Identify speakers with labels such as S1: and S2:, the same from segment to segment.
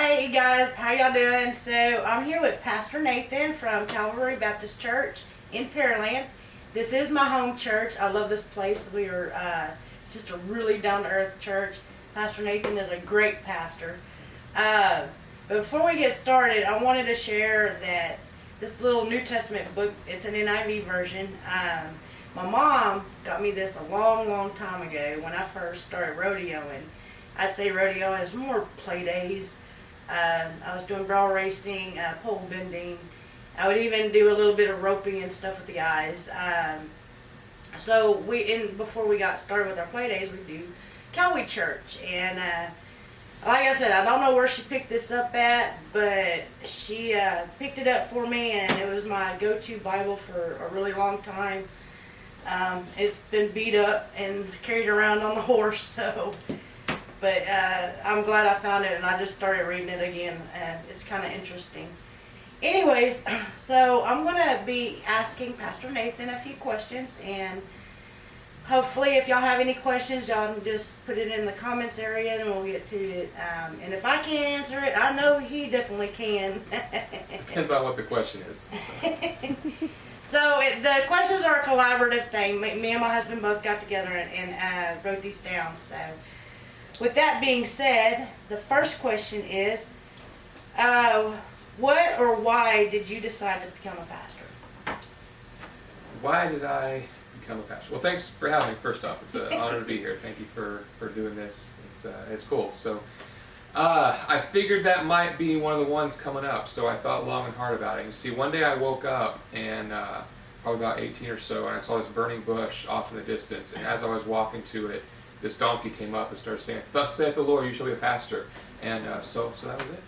S1: Hey guys, how y'all doing? So I'm here with Pastor Nathan from Calvary Baptist Church in Pearland. This is my home church. I love this place. We are it's just a really down-to-earth church. Pastor Nathan is a great pastor. But before we get started, I wanted to share that this little New Testament book, it's an NIV version. My mom got me this a long time ago when I first started rodeoing. I'd say rodeo is more play days. I was doing barrel racing, pole bending. I would even do a little bit of roping and stuff with the guys. So before we got started with our play days, we do Calvary Church. And like I said, I don't know where she picked this up at, but she picked it up for me, and it was my go-to Bible for a really long time. It's been beat up and carried around on the horse, so... But I'm glad I found it, and I just started reading it again, and it's kind of interesting. Anyways, so I'm going to be asking Pastor Nathan a few questions, and hopefully if y'all have any questions, y'all can just put it in the comments area, and we'll get to it. And if I can't answer it, I know he definitely can.
S2: Depends on what the question is.
S1: So the questions are a collaborative thing. Me and my husband both got together and wrote these down, so... With that being said, the first question is, what or why did you decide to become a pastor?
S2: Why did I become a pastor? Well, thanks for having me, first off. It's an honor to be here. Thank you for doing this. It's cool. So I figured that might be one of the ones coming up, so I thought long and hard about it. You see, one day I woke up, and probably about 18 or so, and I saw this burning bush off in the distance, and as I was walking to it, this donkey came up and started saying, "Thus saith the Lord, you shall be a pastor." And so that was it.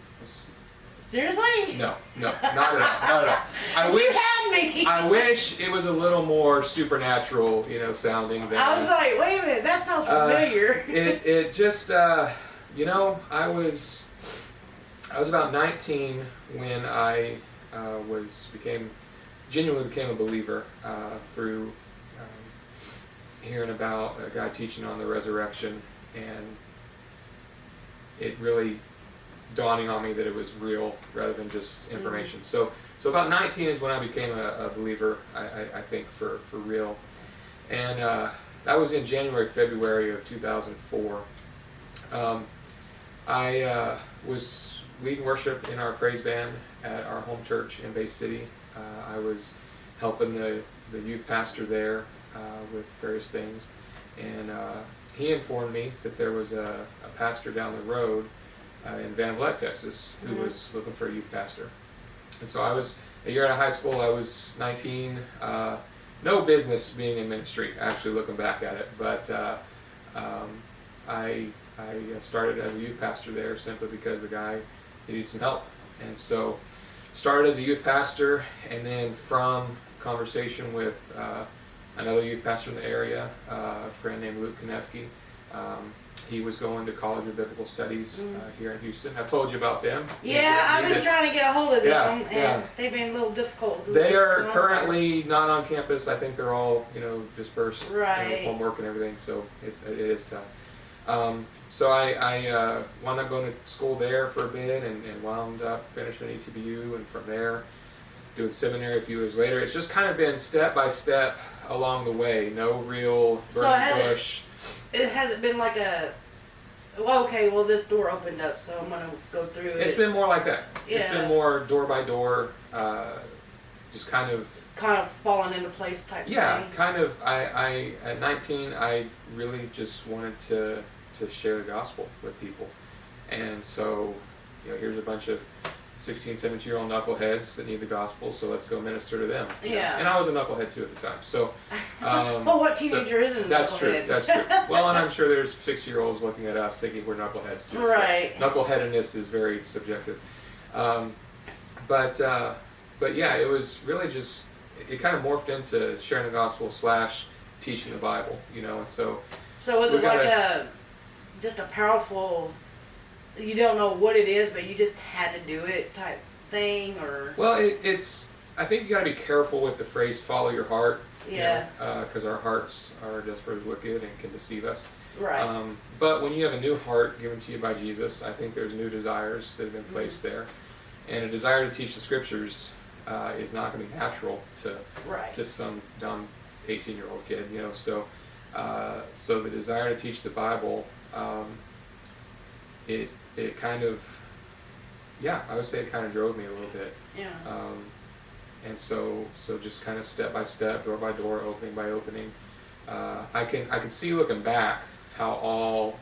S1: Seriously?
S2: No, not at all. Not at all.
S1: You had me. I
S2: wish it was a little more supernatural, sounding.
S1: I was like, wait a minute, that sounds familiar.
S2: It just, I was about 19 when I genuinely became a believer through. Hearing about a guy teaching on the resurrection, and it really dawning on me that it was real rather than just information. So about 19 is when I became a believer, I think, for real. And that was in February of 2004. I was leading worship in our praise band at our home church in Bay City. I was helping the youth pastor there with various things, and he informed me that there was a pastor down the road in Van Vleck, Texas, who was looking for a youth pastor. And so I was a year out of high school. I was 19. No business being in ministry, actually, looking back at it, but I started as a youth pastor there simply because the guy needed some help. And so started as a youth pastor, and then from conversation with another youth pastor in the area, a friend named Luke Konefke. He was going to College of Biblical Studies here in Houston. I've told you about them.
S1: Yeah, I've been trying to get a hold of them, and
S2: yeah.
S1: they've been a little difficult.
S2: They are currently not on campus. I think they're all, dispersed,
S1: right.
S2: Homework and everything, so it is tough. So I wound up going to school there for a bit, and wound up finishing ETBU, and from there doing seminary a few years later. It's just kind of been step by step along the way. No real burning bush.
S1: It hasn't been like this door opened up, so I'm going to go through it.
S2: It's been more like that.
S1: Yeah.
S2: It's been more door by door, just kind of
S1: falling into place type thing.
S2: Kind of. I at 19, I really just wanted to share the gospel with people. And so, here's a bunch of 16, 17-year-old knuckleheads that need the gospel, so let's go minister to them.
S1: Yeah.
S2: And I was a knucklehead too at the time. So,
S1: well, what teenager isn't a knucklehead?
S2: That's true. Well, and I'm sure there's 6-year-olds looking at us thinking we're knuckleheads too.
S1: Right.
S2: So knuckleheadedness is very subjective. But yeah, it was really just, it kind of morphed into sharing the gospel / teaching the Bible, and so.
S1: So was it like just a powerful, you don't know what it is, but you just had to do it type thing, or?
S2: Well, it's. I think you got to be careful with the phrase "follow your heart."
S1: Yeah.
S2: Because our hearts are desperately wicked and can deceive us.
S1: Right.
S2: But when you have a new heart given to you by Jesus, I think there's new desires that have been placed there. And a desire to teach the scriptures is not going to be natural to some dumb 18-year-old kid, you know. So the desire to teach the Bible, it kind of, I would say it kind of drove me a little bit.
S1: Yeah.
S2: And so just kind of step by step, door by door, opening by opening. I can see looking back how all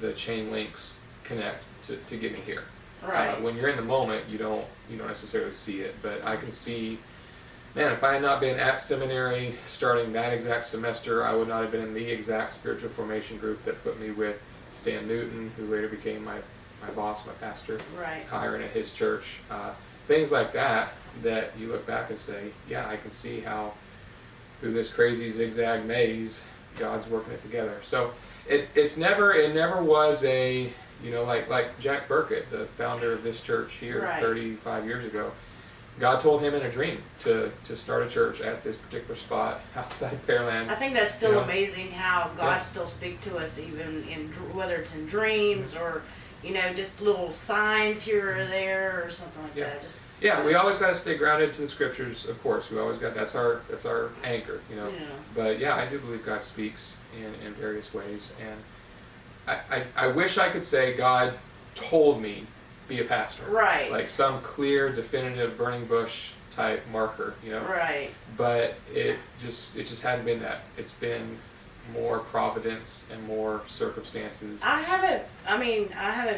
S2: the chain links connect to get me here.
S1: Right.
S2: When you're in the moment, you don't necessarily see it, but I can see. Man, if I had not been at seminary starting that exact semester, I would not have been in the exact spiritual formation group that put me with Stan Newton, who later became my boss, my pastor,
S1: Right.
S2: hiring at his church. Things like that you look back and say, yeah, I can see how through this crazy zigzag maze, God's working it together. So it never was a, like Jack Burkett, the founder of this church here
S1: Right.
S2: 35 years ago. God told him in a dream to start a church at this particular spot outside Pearland.
S1: I think that's still amazing how God still speaks to us, even in whether it's in dreams or just little signs here or there or something like that.
S2: We always got to stay grounded to the scriptures. Of course, we always got that's our anchor, Yeah. But I do believe God speaks in various ways, and I wish I could say God told me be a pastor,
S1: Right.
S2: Like some clear, definitive, burning bush type marker,
S1: Right.
S2: But it just hadn't been that. It's been more providence and more circumstances.
S1: I haven't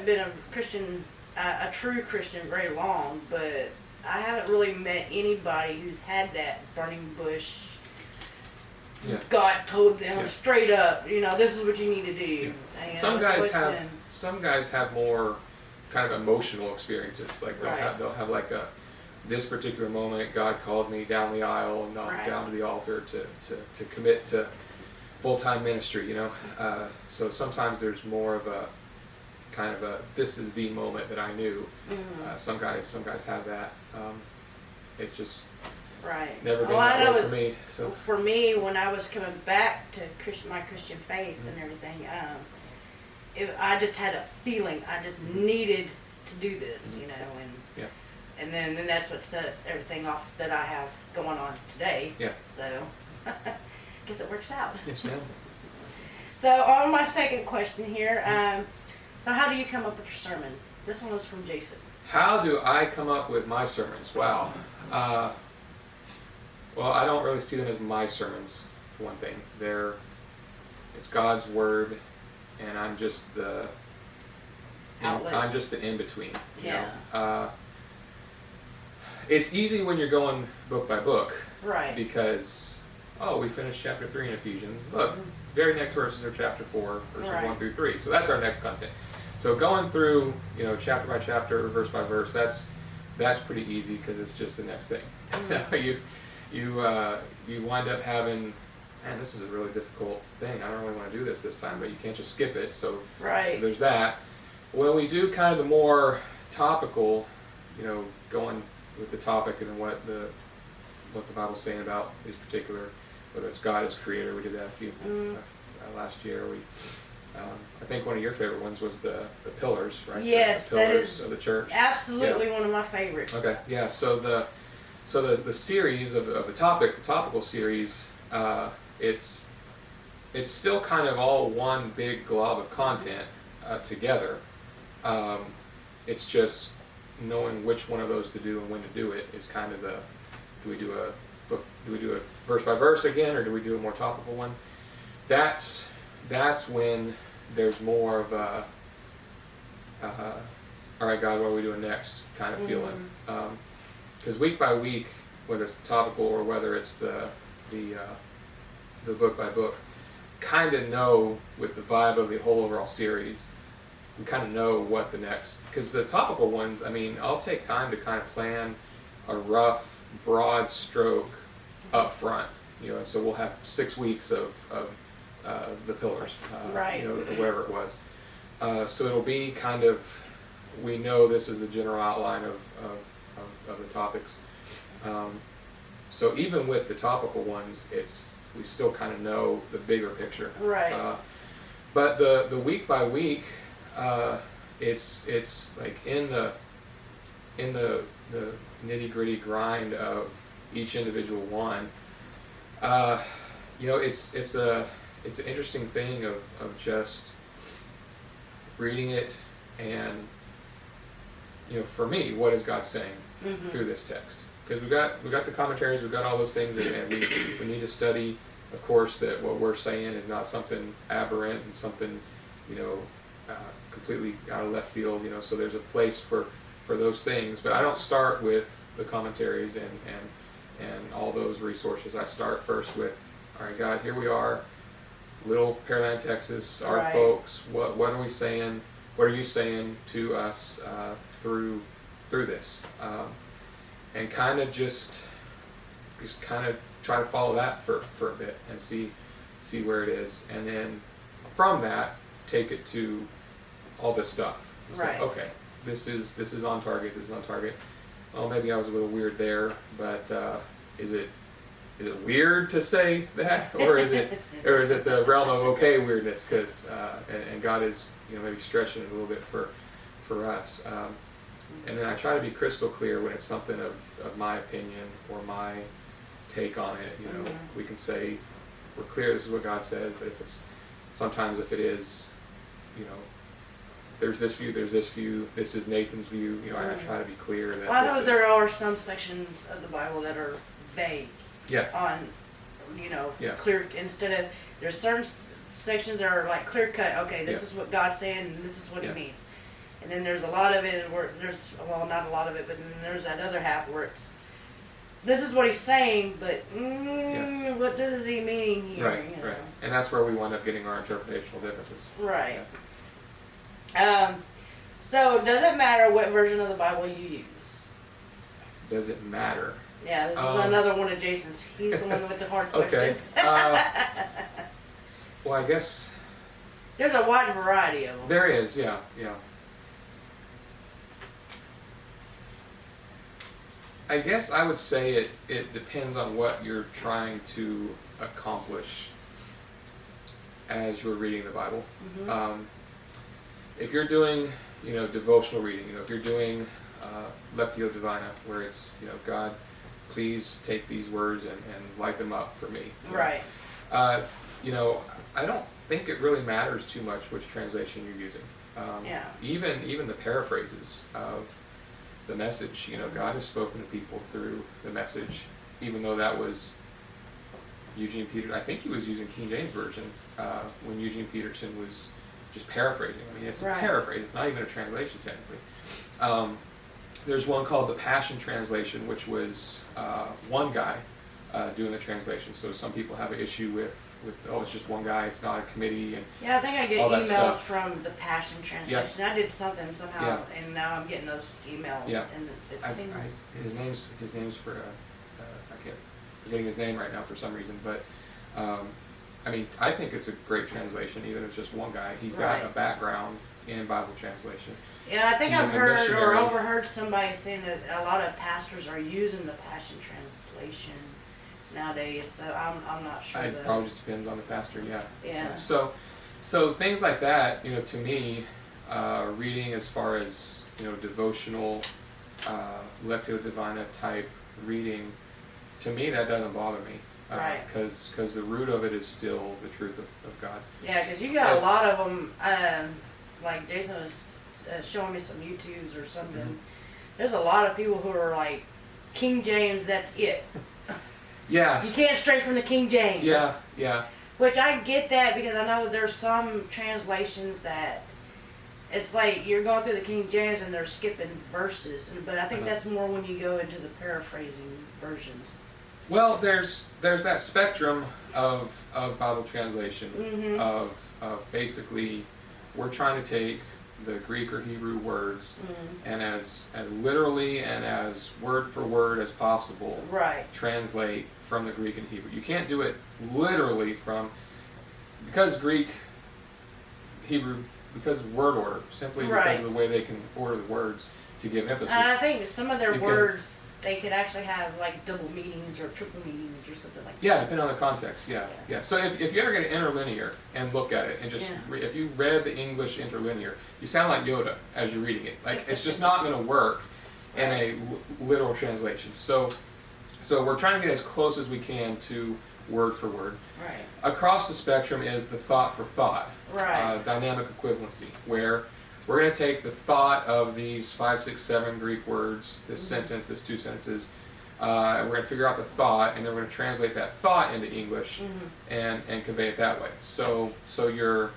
S1: been a Christian, a true Christian very long, but I haven't really met anybody who's had that burning bush.
S2: Yeah.
S1: God told them straight up, this is what you need to do.
S2: Yeah. Some guys have more kind of emotional experiences. Like they'll have like this particular moment, God called me down the aisle and not down to the altar to commit to full-time ministry, So sometimes there's more of a kind of this is the moment that I knew. Mm-hmm. Some guys have that. It's just never been that way for me. So
S1: for me, when I was coming back to my Christian faith and everything, I just had a feeling I just needed to do this, and then that's what set everything off that I have going on today.
S2: Yeah.
S1: So I guess it works out.
S2: Yes, ma'am.
S1: So on my second question here, so how do you come up with your sermons? This one was from Jason.
S2: How do I come up with my sermons? Wow. Well, I don't really see them as my sermons, for one thing. It's God's word, and I'm just the in-between.
S1: Yeah.
S2: It's easy when you're going book by book.
S1: Right.
S2: Because, we finished chapter 3 in Ephesians. Look, very next verses are chapter 4, verses 1 through 3. So that's our next content. So going through, chapter by chapter, verse by verse, that's pretty easy because it's just the next thing. Mm-hmm. You wind up having, man, this is a really difficult thing. I don't really want to do this time, but you can't just skip it. So there's that. When we do kind of the more topical, going with the topic and what the Bible's saying about these particular, whether it's God as creator, we did that last year. I think one of your favorite ones was the pillars, right?
S1: Yes,
S2: the pillars
S1: that is
S2: of the church.
S1: Absolutely one of my favorites.
S2: Okay, yeah. So the series of the topical series, it's still kind of all one big glob of content together. It's just knowing which one of those to do and when to do it is kind of do we do a verse by verse again, or do we do a more topical one? That's when there's more of a all right, God, what are we doing next kind of feeling. Because week by week, whether it's the topical or whether it's the book by book, kind of know with the vibe of the whole overall series, we kind of know what the next, because the topical ones, I'll take time to kind of plan a rough, broad stroke up front, and so we'll have 6 weeks of the pillars, or whatever it was. So it'll be kind of, we know this is the general outline of the topics. So even with the topical ones, we still kind of know the bigger picture.
S1: Right.
S2: But the week by week, it's like in the nitty gritty grind of each individual one. It's an interesting thing of just reading it, and for me, what is God saying through this text? Because we got the commentaries, we've got all those things, and we need to study, of course, that what we're saying is not something aberrant and something completely out of left field. So there's a place for those things. But I don't start with the commentaries and all those resources. I start first with, all right, God, here we are, little Pearland, Texas, our
S1: Right.
S2: folks. What are we saying? What are you saying to us through this? And kind of just kind of try to follow that for a bit and see where it is, and then from that take it to all this stuff.
S1: Right.
S2: Say, okay, this is on target. This is on target. Oh, maybe I was a little weird there, but is it weird to say that, or is it the realm of okay weirdness? Because and God is maybe stretching it a little bit for us. And then I try to be crystal clear when it's something of my opinion or my take on it. We can say we're clear, this is what God said, but if it is, there's this view, this is Nathan's view. I try to be clear that.
S1: Well, I know there are some sections of the Bible that are vague.
S2: Yeah.
S1: On,
S2: Yeah.
S1: clear, instead of, there's certain sections that are like clear cut. Okay, this
S2: Yeah.
S1: is what God's saying, and this is what
S2: Yeah.
S1: it means. And then there's a lot of it where not a lot of it, but then there's that other half where it's, this is what he's saying, but what does he mean here?
S2: Right. And that's where we wind up getting our interpretational differences.
S1: Right.
S2: Yeah.
S1: So does it matter what version of the Bible you use?
S2: Does it matter?
S1: Yeah, this is another one of Jason's. He's the one with the hard
S2: Okay.
S1: questions.
S2: Well, I guess
S1: There's a wide variety of them.
S2: there is. Yeah. I guess I would say it depends on what you're trying to accomplish as you're reading the Bible.
S1: Mm-hmm.
S2: If you're doing, devotional reading, if you're doing Lectio Divina, where it's, God, please take these words and light them up for me.
S1: Right.
S2: I don't think it really matters too much which translation you're using.
S1: Yeah.
S2: Even the paraphrases of the message, God has spoken to people through the message, even though that was Eugene Peterson. I think he was using King James Version when Eugene Peterson was just paraphrasing. I mean, it's a paraphrase. It's not even a translation technically. There's one called the Passion Translation, which was one guy doing the translation. So some people have an issue with it's just one guy, it's not a committee. And
S1: Yeah, I think I get
S2: all that
S1: emails
S2: stuff.
S1: from the Passion Translation. I did something somehow, and now I'm getting those emails.
S2: Yeah.
S1: And it seems...
S2: His name's for I can't forgetting his name right now for some reason, but I think it's a great translation, even if it's just one guy. He's got a background in Bible translation.
S1: Yeah, I think I've
S2: He's a
S1: heard or
S2: missionary.
S1: overheard somebody saying that a lot of pastors are using the Passion Translation nowadays, so I'm not sure.
S2: It probably just depends on the pastor, yeah.
S1: Yeah.
S2: So things like that, to me, reading as far as, devotional, Lectio Divina type reading, to me that doesn't bother me.
S1: Right.
S2: Because the root of it is still the truth of God.
S1: Yeah, because you got a lot of them, like Jason was showing me some YouTubes or something.
S2: Mm-hmm.
S1: There's a lot of people who are like, King James, that's it.
S2: Yeah.
S1: You can't stray from the King James.
S2: Yeah.
S1: Which I get that, because I know there's some translations that it's like you're going through the King James and they're skipping verses. But I think that's more when you go into the paraphrasing versions.
S2: Well, there's that spectrum of Bible translation,
S1: Mm-hmm.
S2: of basically we're trying to take the Greek or Hebrew words and as literally and as word for word as possible translate from the Greek and Hebrew. You can't do it literally because Greek, Hebrew, because of word order, simply because of the way they can order the words to give emphasis.
S1: And I think some of their words they could actually have like double meanings or triple meanings or something like that.
S2: Yeah, depending on the context. Yeah. So if you ever get an interlinear and look at it and just if you read the English interlinear, you sound like Yoda as you're reading it. Like it's just not going to work in a literal translation. So we're trying to get as close as we can to word for word.
S1: Right.
S2: Across the spectrum is the thought for thought, dynamic equivalency, where we're going to take the thought of these 5, 6, 7 Greek words, this sentence, this 2 sentences. We're going to figure out the thought, and then we're going to translate that thought into English and convey it that way. So your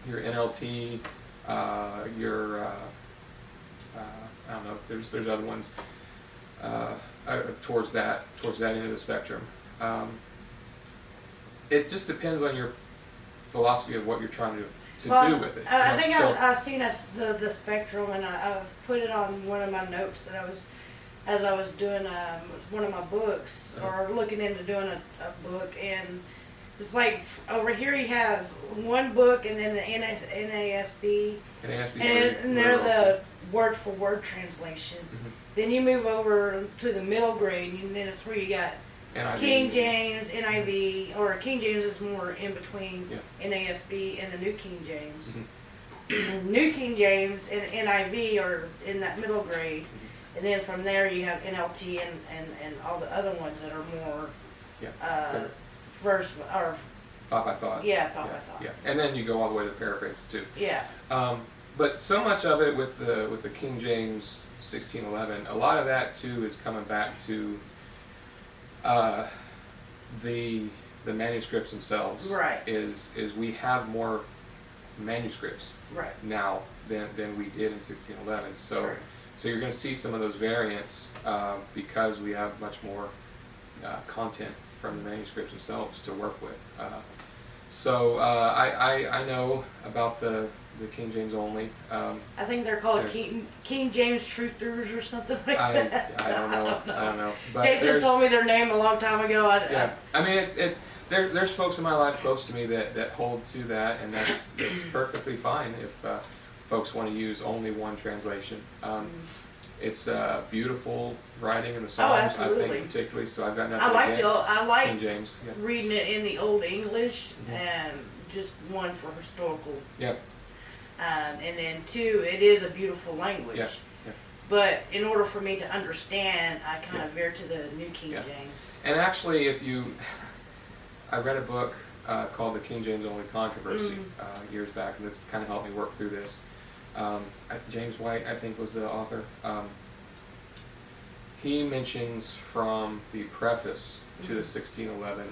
S2: NLT, your I don't know. There's other ones towards that end of the spectrum. It just depends on your philosophy of what you're trying to do with it.
S1: I think I've seen the spectrum, and I've put it on one of my notes that as I was doing one of my books, or looking into doing a book, and it's like over here you have one book and then the NASB, and they're the word for word translation. Then you move over to the middle grade, and then it's where you got NIV. King James, NIV, or King James is more in between NASB and the New King James. New King James and NIV are in that middle grade, and then from there you have NLT and all the other ones that are more verse or
S2: thought by thought.
S1: Thought by thought.
S2: Yeah, and then you go all the way to paraphrases too.
S1: Yeah.
S2: But so much of it with the King James 1611, a lot of that too is coming back to the manuscripts themselves.
S1: Right.
S2: Is we have more manuscripts now than we did in 1611. So you're going to see some of those variants because we have much more content from the manuscripts themselves to work with. I know about the King James only.
S1: I think they're called King James Truthers or something like that.
S2: I don't know. But
S1: Jason told me their name a long time ago.
S2: I mean, there's folks in my life close to me that hold to that, and that's perfectly fine if folks want to use only one translation. It's beautiful writing in the Psalms, I think, particularly. So I've got nothing against King James.
S1: Reading it in the Old English, and just one for historical.
S2: Yep.
S1: And then two, it is a beautiful language.
S2: Yeah.
S1: But in order for me to understand, I kind of veer to the New King James.
S2: And actually, I read a book called The King James Only Controversy years back, and this kind of helped me work through this. James White, I think, was the author. He mentions from the preface to the 1611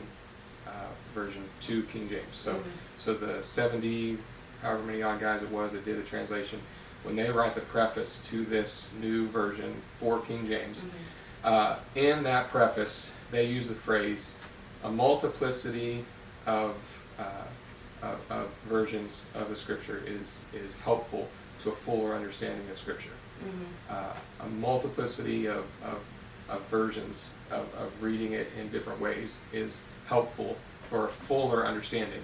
S2: version to King James. So the 70, however many odd guys it was that did the translation, when they write the preface to this new version for King James, in that preface they use the phrase, a multiplicity of versions of the Scripture is helpful to a fuller understanding of Scripture. A multiplicity of versions of reading it in different ways is helpful for a fuller understanding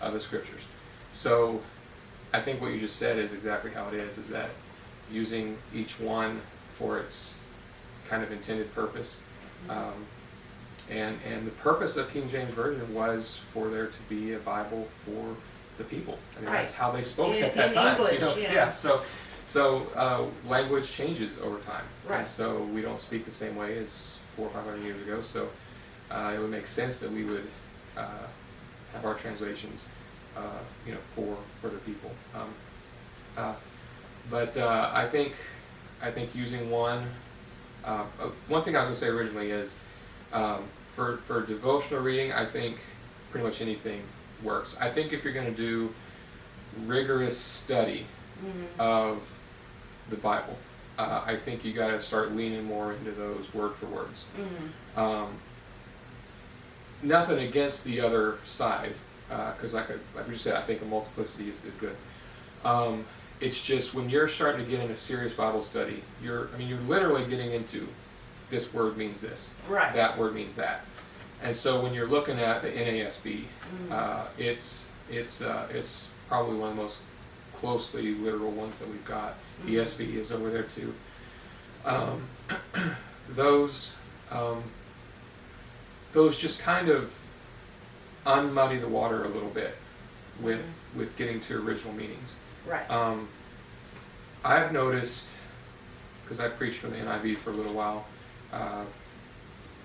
S2: of the Scriptures. So I think what you just said is exactly how it is that using each one for its kind of intended purpose. And the purpose of King James Version was for there to be a Bible for the people. I mean, that's how they spoke at that time.
S1: English,
S2: So language changes over time.
S1: Right.
S2: And so we don't speak the same way as 400 or 500 years ago. So it would make sense that we would have our translations, for the people. But I think using one. One thing I was going to say originally is for devotional reading, I think pretty much anything works. I think if you're going to do rigorous study of the Bible, I think you got to start leaning more into those word for words. Nothing against the other side, because like we just said, I think a multiplicity is good. It's just when you're starting to get into serious Bible study, you're literally getting into this word means this, that word means that, and so when you're looking at the NASB, it's probably one of the most closely literal ones that we've got. ESV is over there too, those just kind of unmuddy the water a little bit with getting to original meanings.
S1: Right.
S2: I've noticed, because I preached from the NIV for a little while,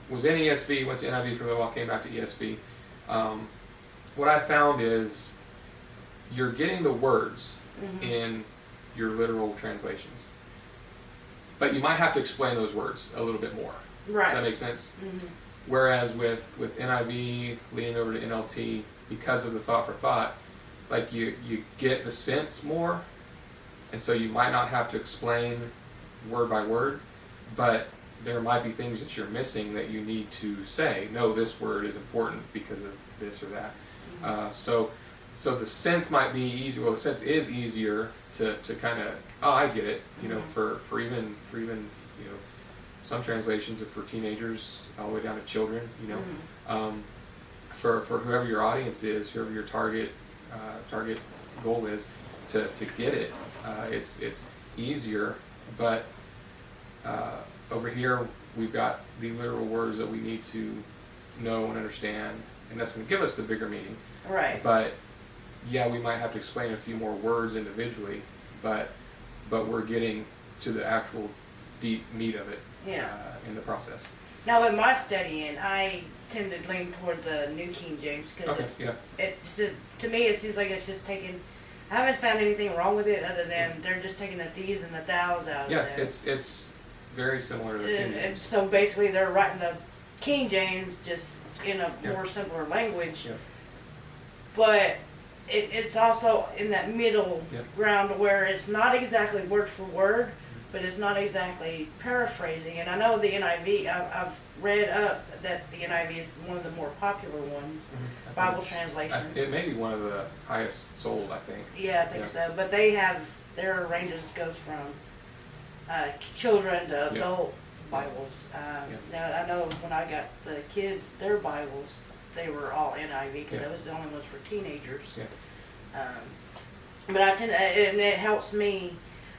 S2: was in ESV, went to NIV for a little while, came back to ESV. What I found is you're getting the words in your literal translations, but you might have to explain those words a little bit more.
S1: Right.
S2: Does that make sense? Whereas with NIV leaning over to NLT, because of the thought for thought, like you get the sense more, and so you might not have to explain word by word, but there might be things that you're missing that you need to say. No, this word is important because of this or that. So the sense might be easier. Well, the sense is easier to kind of, oh, I get it. You know, for even you know, some translations are for teenagers all the way down to children. You know, for whoever your audience is, whoever your target goal is, to get it, it's easier. But over here, we've got the literal words that we need to know and understand, and that's going to give us the bigger meaning.
S1: Right.
S2: But yeah, we might have to explain a few more words individually, but we're getting to the actual deep meat of it in the process.
S1: Now, with my studying, I tend to lean toward the New King James because to me it seems like it's just taking. I haven't found anything wrong with it other than they're just taking the these and the thous out of there.
S2: Yeah, it's very similar to the King James.
S1: And so basically, they're writing the King James just in a more simpler language.
S2: Yeah.
S1: But it's also in that middle ground where it's not exactly word for word, but it's not exactly paraphrasing. And I know the NIV, I've read up that the NIV is one of the more popular Bible translations.
S2: It may be one of the highest sold, I think.
S1: Yeah, I think so. But they have, their ranges goes from children to adult Bibles. Now, I know when I got the kids, their Bibles, they were all NIV because that was the only ones for teenagers. But I tend to, and it helps me.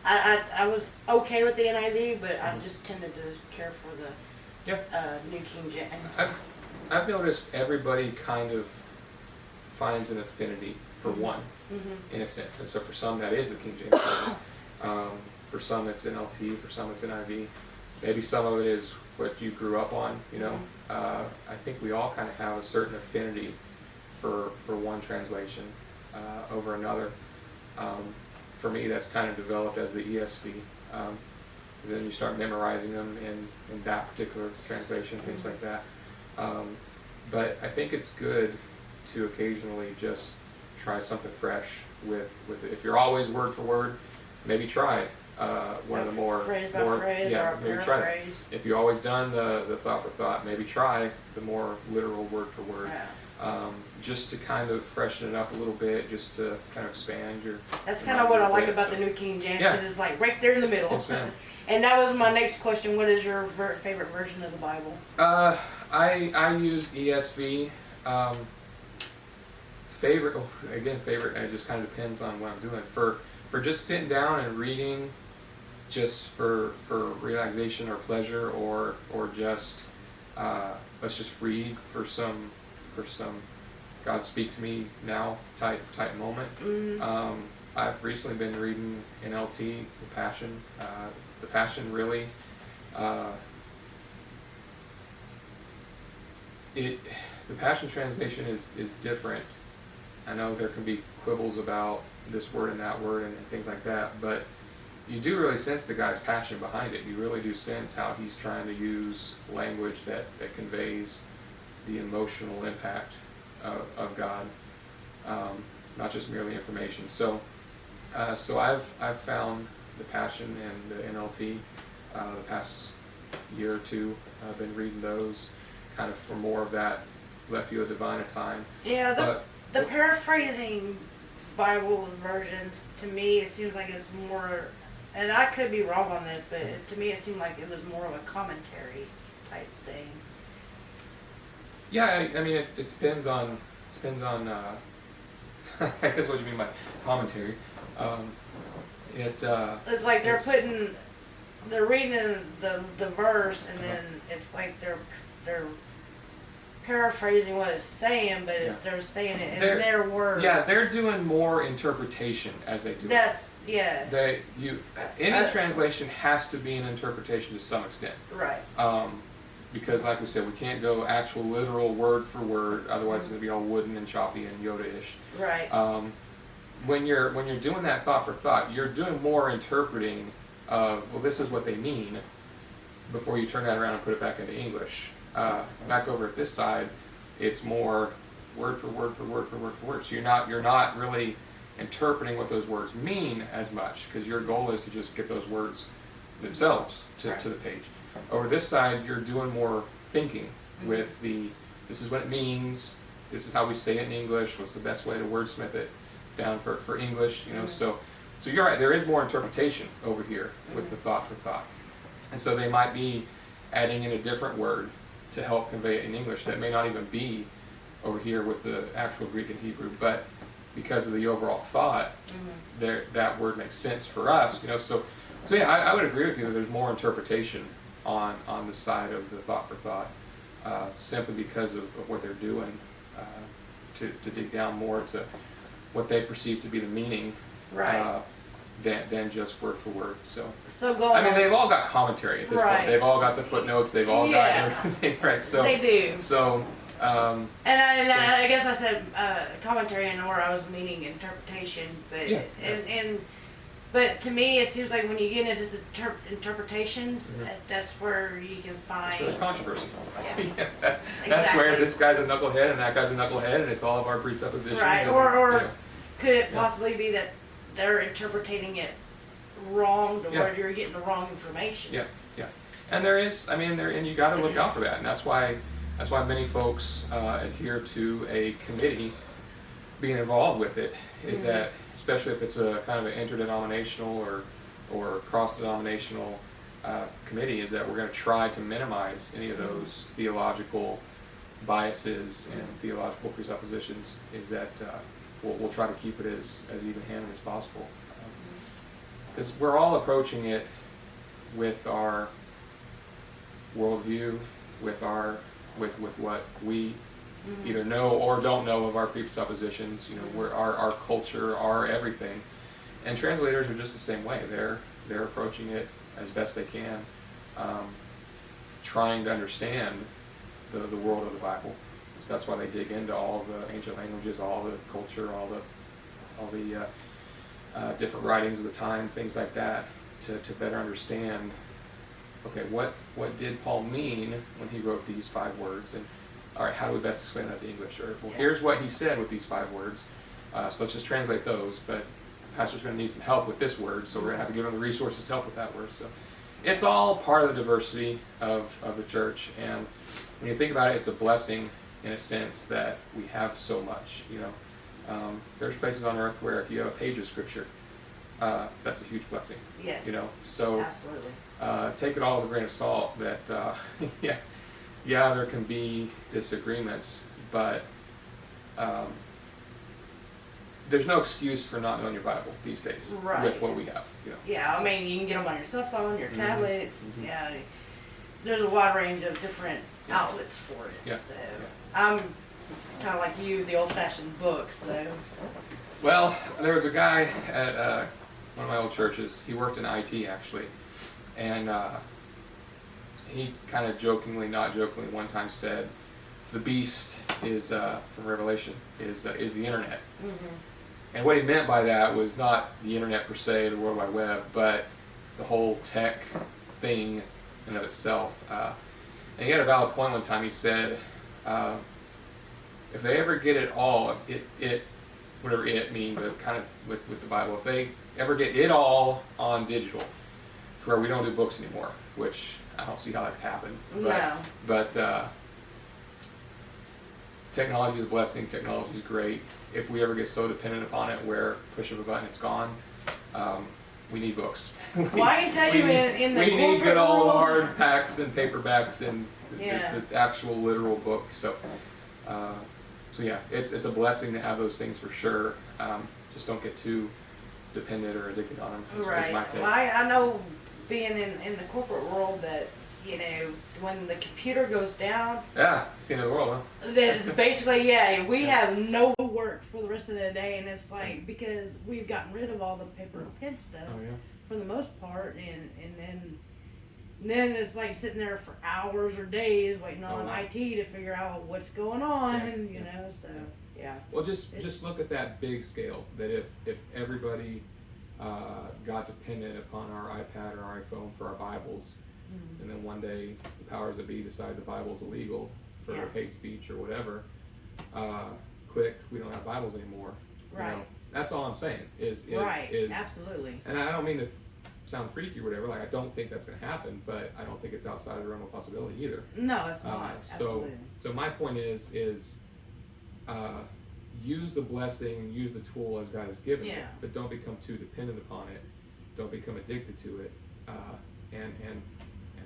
S1: I was okay with the NIV, but I just tended to care for the New King James.
S2: I've noticed everybody kind of finds an affinity for one, in a sense. And so for some that is the King James Version. For some it's NLT, for some it's NIV. Maybe some of it is what you grew up on, you know. I think we all kind of have a certain affinity for one translation over another. For me, that's kind of developed as the ESV. Then you start memorizing them in that particular translation, things like that. But I think it's good to occasionally just try something fresh with it. If you're always word for word, maybe try one of the more
S1: phrase by phrase or
S2: maybe try it. If you've always done the thought for thought, maybe try the more literal word for word. Just to kind of freshen it up a little bit, just to kind of expand your.
S1: That's kind of what I like about the New King James, because it's like right there in the middle.
S2: Yes, ma'am.
S1: And that was my next question. What is your favorite version of the Bible?
S2: I use ESV. Favorite, favorite. It just kind of depends on what I'm doing. For just sitting down and reading, just for relaxation or pleasure, or just let's just read for some God speak to me now type moment. I've recently been reading NLT, the Passion. The Passion really, the Passion translation is different. I know there can be quibbles about this word and that word and things like that, but you do really sense the guy's passion behind it. You really do sense how he's trying to use language that conveys the emotional impact of God, not just merely information. So I've found the Passion and the NLT the past year or two. I've been reading those kind of for more of that Lectio Divina time.
S1: Yeah, the paraphrasing Bible versions, to me, it seems like it's more, and I could be wrong on this, but to me it seemed like it was more of a commentary type thing.
S2: Yeah, I mean, it depends on I guess what you mean by commentary.
S1: It's like they're putting they're reading the verse, and then it's like they're paraphrasing what it's saying, but they're saying it in their words.
S2: Yeah, they're doing more interpretation as they do it. Any translation has to be an interpretation to some extent.
S1: Right.
S2: Because like we said, we can't go actual literal word for word, otherwise it's going to be all wooden and choppy and Yoda-ish.
S1: Right.
S2: When you're doing that thought for thought, you're doing more interpreting of, well, this is what they mean, before you turn that around and put it back into English. Back over at this side, it's more word for word for word for word for word. So you're not really interpreting what those words mean as much, because your goal is to just get those words themselves to the page. Over this side, you're doing more thinking with this is what it means, this is how we say it in English, what's the best way to wordsmith it down for English, you know. So you're right, there is more interpretation over here with the thought for thought. And so they might be adding in a different word to help convey it in English that may not even be over here with the actual Greek and Hebrew, but because of the overall thought, that word makes sense for us, you know. So yeah, I would agree with you that there's more interpretation on the side of the thought for thought, simply because of what they're doing, to dig down more to what they perceive to be the meaning, than just word for word. So
S1: going.
S2: I mean, they've all got commentary at this point. They've all got the footnotes. They've all got everything, right? So
S1: they do.
S2: So.
S1: I guess I said commentary, and where I was meaning interpretation, but but to me, it seems like when you get into the interpretations, that's where you can find.
S2: That's where there's controversy. That's where this guy's a knucklehead and that guy's a knucklehead, and it's all of our presuppositions.
S1: Right. Or could it possibly be that they're interpreting it wrong to where you're getting the wrong information?
S2: Yeah. And there is, I mean, and you got to look out for that, and that's why many folks adhere to a committee being involved with it. Is that, especially if it's a kind of an interdenominational or cross-denominational committee, is that we're going to try to minimize any of those theological biases and theological presuppositions. Is that we'll try to keep it as even-handed as possible, because we're all approaching it with our worldview, with what we either know or don't know of our presuppositions, you know, where our culture, our everything. And translators are just the same way. They're approaching it as best they can, trying to understand the world of the Bible. So that's why they dig into all the ancient languages, all the culture, all the different writings of the time, things like that, to better understand. Okay, what did Paul mean when he wrote these 5 words? And all right, how do we best explain that to English? Or, well, here's what he said with these 5 words. So let's just translate those. But the pastor's going to need some help with this word, so we're going to have to give him the resources to help with that word. So it's all part of the diversity of the church. And when you think about it, it's a blessing in a sense that we have so much. You know, there's places on earth where if you have a page of scripture, that's a huge blessing.
S1: Yes.
S2: You know, so
S1: absolutely.
S2: Take it all with a grain of salt. That there can be disagreements, but there's no excuse for not knowing your Bible these days with what we have. You know.
S1: Yeah, I mean, you can get them on your cell phone, your tablets. Yeah, there's a wide range of different outlets for it.
S2: Yeah.
S1: So I'm kind of like you, the old-fashioned book. So.
S2: Well, there was a guy at one of my old churches. He worked in IT actually, and he kind of jokingly, not jokingly, one time said, "The beast is from Revelation is the internet." And what he meant by that was not the internet per se, the World Wide Web, but the whole tech thing in of itself. And he had a valid point one time. He said, if they ever get it all, whatever it means, but kind of with the Bible, if they ever get it all on digital, to where we don't do books anymore, which I don't see how that could happen. But technology is a blessing. Technology is great. If we ever get so dependent upon it where push of a button it's gone, we need books.
S1: Well, I can tell you in the
S2: we need good
S1: world,
S2: old hardbacks and paperbacks and the actual literal book. So yeah, it's a blessing to have those things for sure. Just don't get too dependent or addicted on them.
S1: Right. Well, I know being in the corporate world that, you know, when the computer goes down,
S2: Yeah, it's the end of the world, huh?
S1: that is basically, yeah, we have no work for the rest of the day, and it's like, because we've gotten rid of all the paper and pen stuff
S2: Oh, yeah.
S1: for the most part, and then it's like sitting there for hours or days waiting on
S2: wow.
S1: IT to figure out what's going on,
S2: Yeah,
S1: you know, so, yeah.
S2: Well, just look at that big scale. That if everybody got dependent upon our iPad or our iPhone for our Bibles, and then one day the powers that be decide the Bible's illegal for hate speech or whatever, click, we don't have Bibles anymore.
S1: Right.
S2: You know, that's all I'm saying. Is
S1: Absolutely.
S2: And I don't mean to sound freaky or whatever. Like, I don't think that's going to happen, but I don't think it's outside of the realm of possibility either.
S1: No, it's not. Absolutely.
S2: So my point is use the blessing and use the tool as God has given it, but don't become too dependent upon it. Don't become addicted to it, and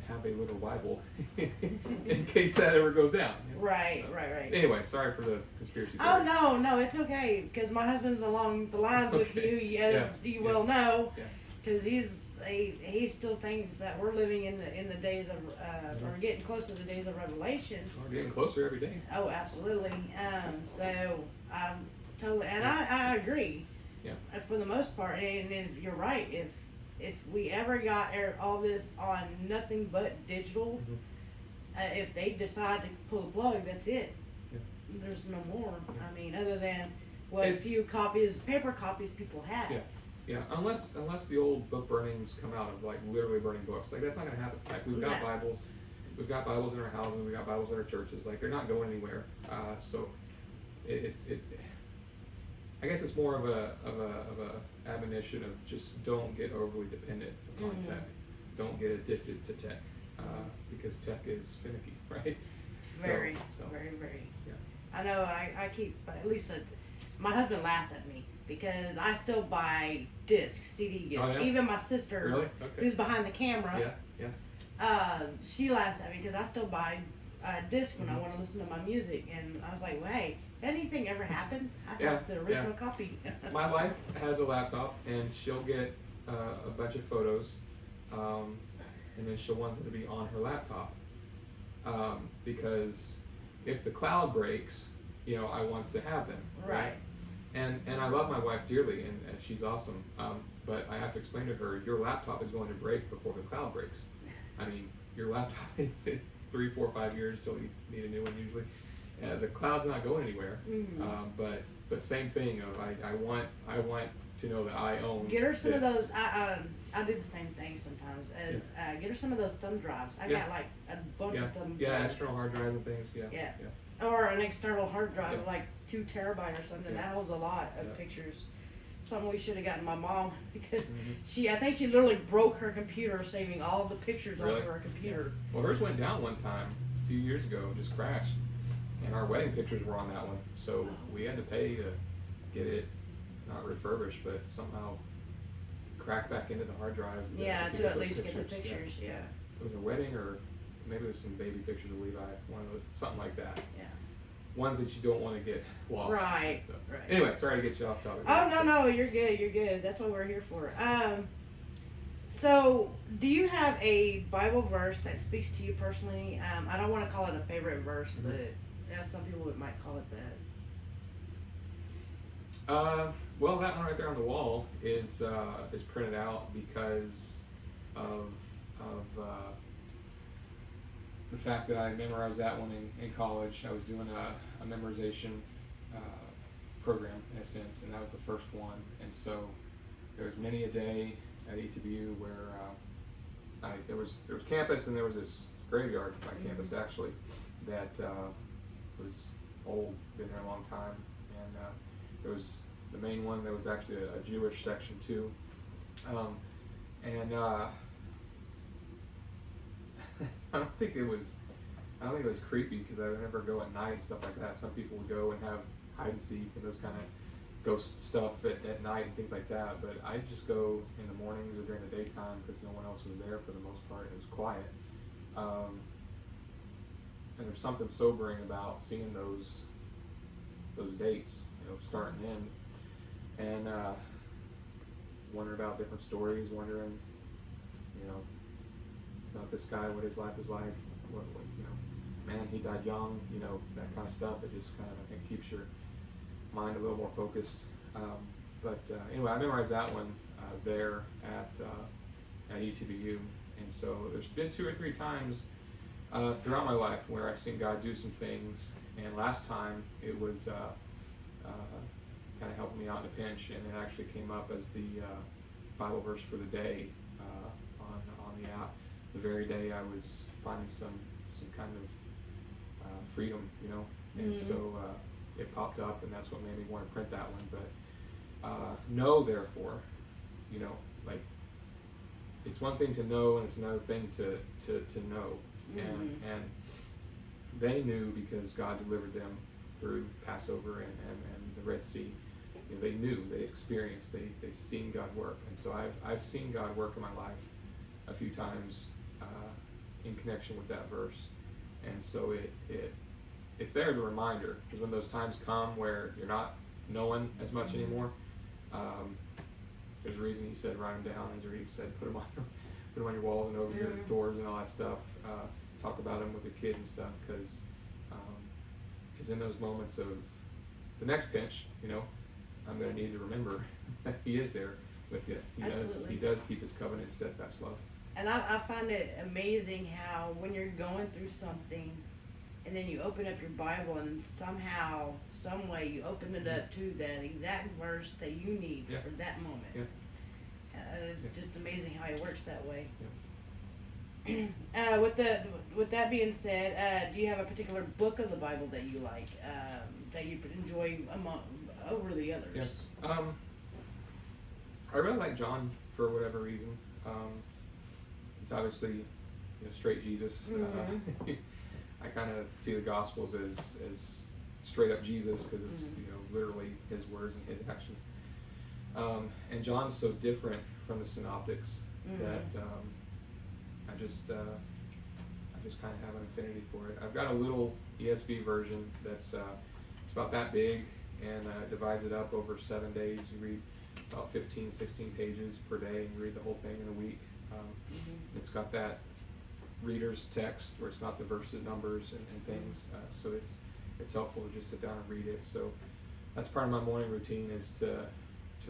S2: have a little Bible in case that ever goes down. You know?
S1: Right.
S2: Anyway, sorry for the conspiracy theory.
S1: Oh no, it's okay, because my husband's along the lines with you, as you well know, because he still thinks that we're living in the days of or getting close to the days of Revelation.
S2: We're getting closer every day.
S1: Oh, absolutely. So totally, and I agree.
S2: Yeah.
S1: For the most part, and if you're right, if we ever got all this on nothing but digital, if they decide to pull the plug, that's it.
S2: Yeah.
S1: There's no more. I mean, other than what few paper copies people have.
S2: Yeah, unless the old book burnings come out of like literally burning books, like that's not going to happen. Like we've got Bibles in our houses, we've got Bibles in our churches. Like they're not going anywhere. So I guess it's more of a admonition of just don't get overly dependent upon tech. Don't get addicted to tech because tech is finicky, right?
S1: Very.
S2: Yeah.
S1: I know. I keep at least my husband laughs at me because I still buy discs, CD gifts.
S2: Oh, yeah?
S1: Even my sister,
S2: Really? Okay.
S1: who's behind the camera, she laughs at me because I still buy disc when I want to listen to my music. And I was like, well, hey, if anything ever happens, I have the original copy.
S2: My wife has a laptop, and she'll get a bunch of photos, and then she'll want them to be on her laptop, because if the cloud breaks, you know, I want to have them.
S1: Right.
S2: And I love my wife dearly, and she's awesome. But I have to explain to her, your laptop is going to break before the cloud breaks. I mean, your laptop is 3, 4, 5 years till you need a new one usually. The cloud's not going anywhere. But same thing. I want to know that I own.
S1: Get her some of those. I do the same thing sometimes. Get her some of those thumb drives. I got like a bunch of thumb drives.
S2: Yeah, external hard drives and things. Yeah.
S1: Or an external hard drive of like 2 terabytes or something. That holds a lot of pictures. Something we should have gotten my mom because I think she literally broke her computer saving all the pictures onto her computer.
S2: Well, hers went down one time a few years ago and just crashed. And our wedding pictures were on that one. So we had to pay to get it not refurbished, but somehow crack back into the hard drive.
S1: To at least get the pictures, It
S2: was a wedding, or maybe it was some baby pictures of Levi, something like that.
S1: Yeah.
S2: Ones that you don't want to get lost.
S1: Right.
S2: Anyway, sorry to get you off topic.
S1: Oh, no, you're good. That's what we're here for. So, do you have a Bible verse that speaks to you personally? I don't want to call it a favorite verse, but some people might call it that.
S2: Well, that one right there on the wall is printed out because of the fact that I memorized that one in college. I was doing a memorization program in a sense, and that was the first one. And so there was many a day at ETBU where there was campus, and there was this graveyard by campus actually that was old, been there a long time, and there was the main one. There was actually a Jewish section too, and I don't think it was creepy because I would never go at night and stuff like that. Some people would go and have hide and seek and those kind of ghost stuff at night and things like that. But I'd just go in the mornings or during the daytime because no one else was there for the most part. It was quiet. And there's something sobering about seeing those dates, start and end, and wondering about different stories, wondering you know, about this guy, what his life is like, what you know, man, he died young, you know, that kind of stuff. It just kind of, I think, keeps your mind a little more focused. Anyway, I memorized that one there at ETBU, and so there's been 2 or 3 times throughout my life where I've seen God do some things, and last time it was kind of helping me out in a pinch, and it actually came up as the Bible verse for the day on the app. The very day I was finding some kind of freedom, you know, and so it popped up, and that's what made me want to print that one. But know, therefore, you know, like, it's one thing to know, and it's another thing to know, and they knew because God delivered them through Passover and the Red Sea. You know, they knew, they experienced, they'd seen God work, and so I've seen God work in my life a few times in connection with that verse, and so it's there as a reminder, because when those times come where you're not knowing as much anymore, there's a reason he said write them down, and there's a reason he said put them on your walls and over your doors and all that stuff. Talk about them with the kids and stuff, because in those moments of the next pinch, you know, I'm going to need to remember that he is there with you. He does keep his covenant, steadfast love.
S1: And I find it amazing how when you're going through something, and then you open up your Bible, and somehow, some way, you open it up to that exact verse that you need for that moment.
S2: Yeah.
S1: It's just amazing how it works that way.
S2: Yeah.
S1: With that being said, do you have a particular book of the Bible that you like, that you enjoy over the others?
S2: Yes. I really like John for whatever reason. It's obviously, you know, straight Jesus. I kind of see the Gospels as straight up Jesus, because it's you know, literally his words and his actions. And John's so different from the Synoptics that I just kind of have an affinity for it. I've got a little ESV version that's it's about that big, and divides it up over 7 days. You read about 15, 16 pages per day, and you read the whole thing in a week. It's got that reader's text where it's not the verses, numbers, and things, so it's helpful to just sit down and read it. So that's part of my morning routine, is to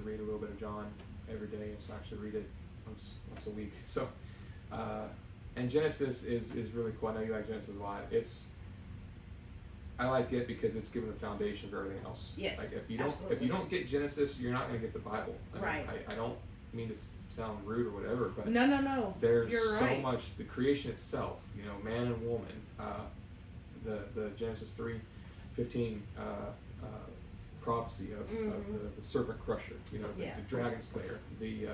S2: read a little bit of John every day, and so I actually read it once a week. So and Genesis is really cool. I know you like Genesis a lot. I like it because it's given the foundation for everything else.
S1: Yes,
S2: like if you don't get Genesis, you're not going to get the Bible.
S1: Right.
S2: I don't mean to sound rude or whatever, but
S1: no.
S2: There's
S1: You're
S2: so
S1: right.
S2: much, the creation itself, you know, man and woman, the Genesis 3:15 prophecy of the serpent crusher, you know, the dragon slayer, the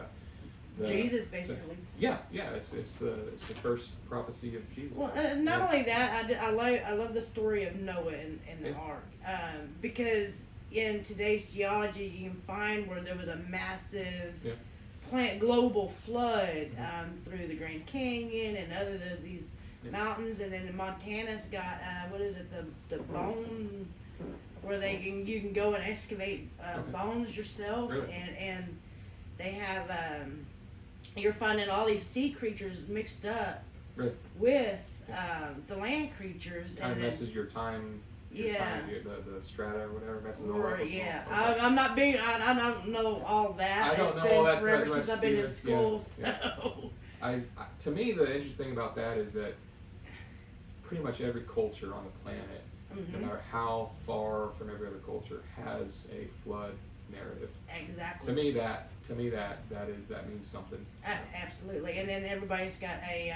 S1: Jesus, basically.
S2: It's the first prophecy of Jesus.
S1: Well, not only that, I love the story of Noah and the ark, because in today's geology, you can find where there was a massive global flood through the Grand Canyon and these mountains, and then Montana's got the bone where you can go and excavate bones yourself,
S2: Really?
S1: and they have you're finding all these sea creatures mixed up with the land creatures.
S2: Kind of messes your time. The strata or whatever messes all up.
S1: I'm not big. I don't know all that.
S2: I don't
S1: it's
S2: know
S1: been
S2: all that
S1: forever
S2: stuff.
S1: since I've been in school. So.
S2: To me, the interesting thing about that is that pretty much every culture on the planet, no matter how far from every other culture, has a flood narrative.
S1: Exactly.
S2: To me, that means something.
S1: Absolutely, and then everybody's got a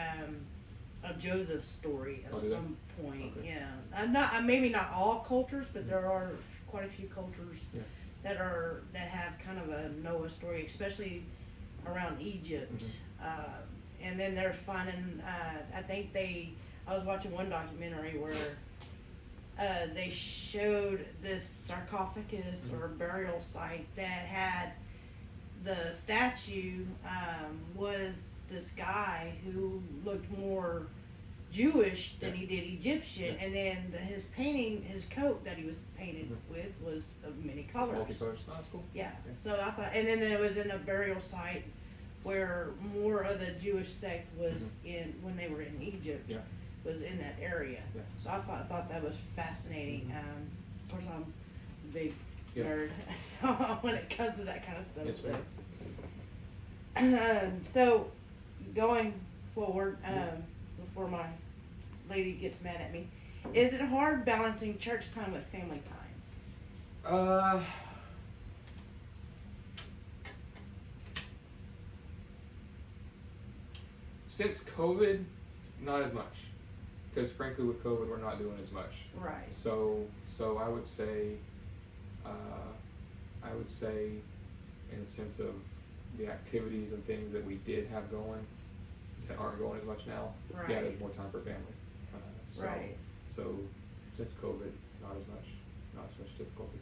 S1: Joseph story at some point. Okay. Yeah, maybe not all cultures, but there are quite a few cultures that have kind of a Noah story, especially around Egypt. And then they're finding. I was watching one documentary where they showed this sarcophagus or burial site that had the statue was this guy who looked more Jewish than he did Egyptian, and then his coat that he was painted with was of many colors.
S2: Multicolors. Oh, that's cool.
S1: Yeah. So I thought, and then it was in a burial site where more of the Jewish sect was
S2: Mm-hmm.
S1: in when they were in Egypt.
S2: Yeah.
S1: Was in that area.
S2: Yeah.
S1: So I thought that was fascinating.
S2: Mm-hmm.
S1: Of course, I'm a big
S2: Yeah.
S1: nerd, so when it comes to that kind of stuff.
S2: Yes,
S1: So.
S2: ma'am.
S1: So going forward, before my lady gets mad at me, is it hard balancing church time with family time?
S2: Since COVID, not as much, because frankly, with COVID, we're not doing as much.
S1: Right.
S2: So I would say, in the sense of the activities and things that we did have going that aren't going as much now.
S1: Right.
S2: Yeah, there's more time for family.
S1: Right.
S2: So since COVID, not as much difficulty.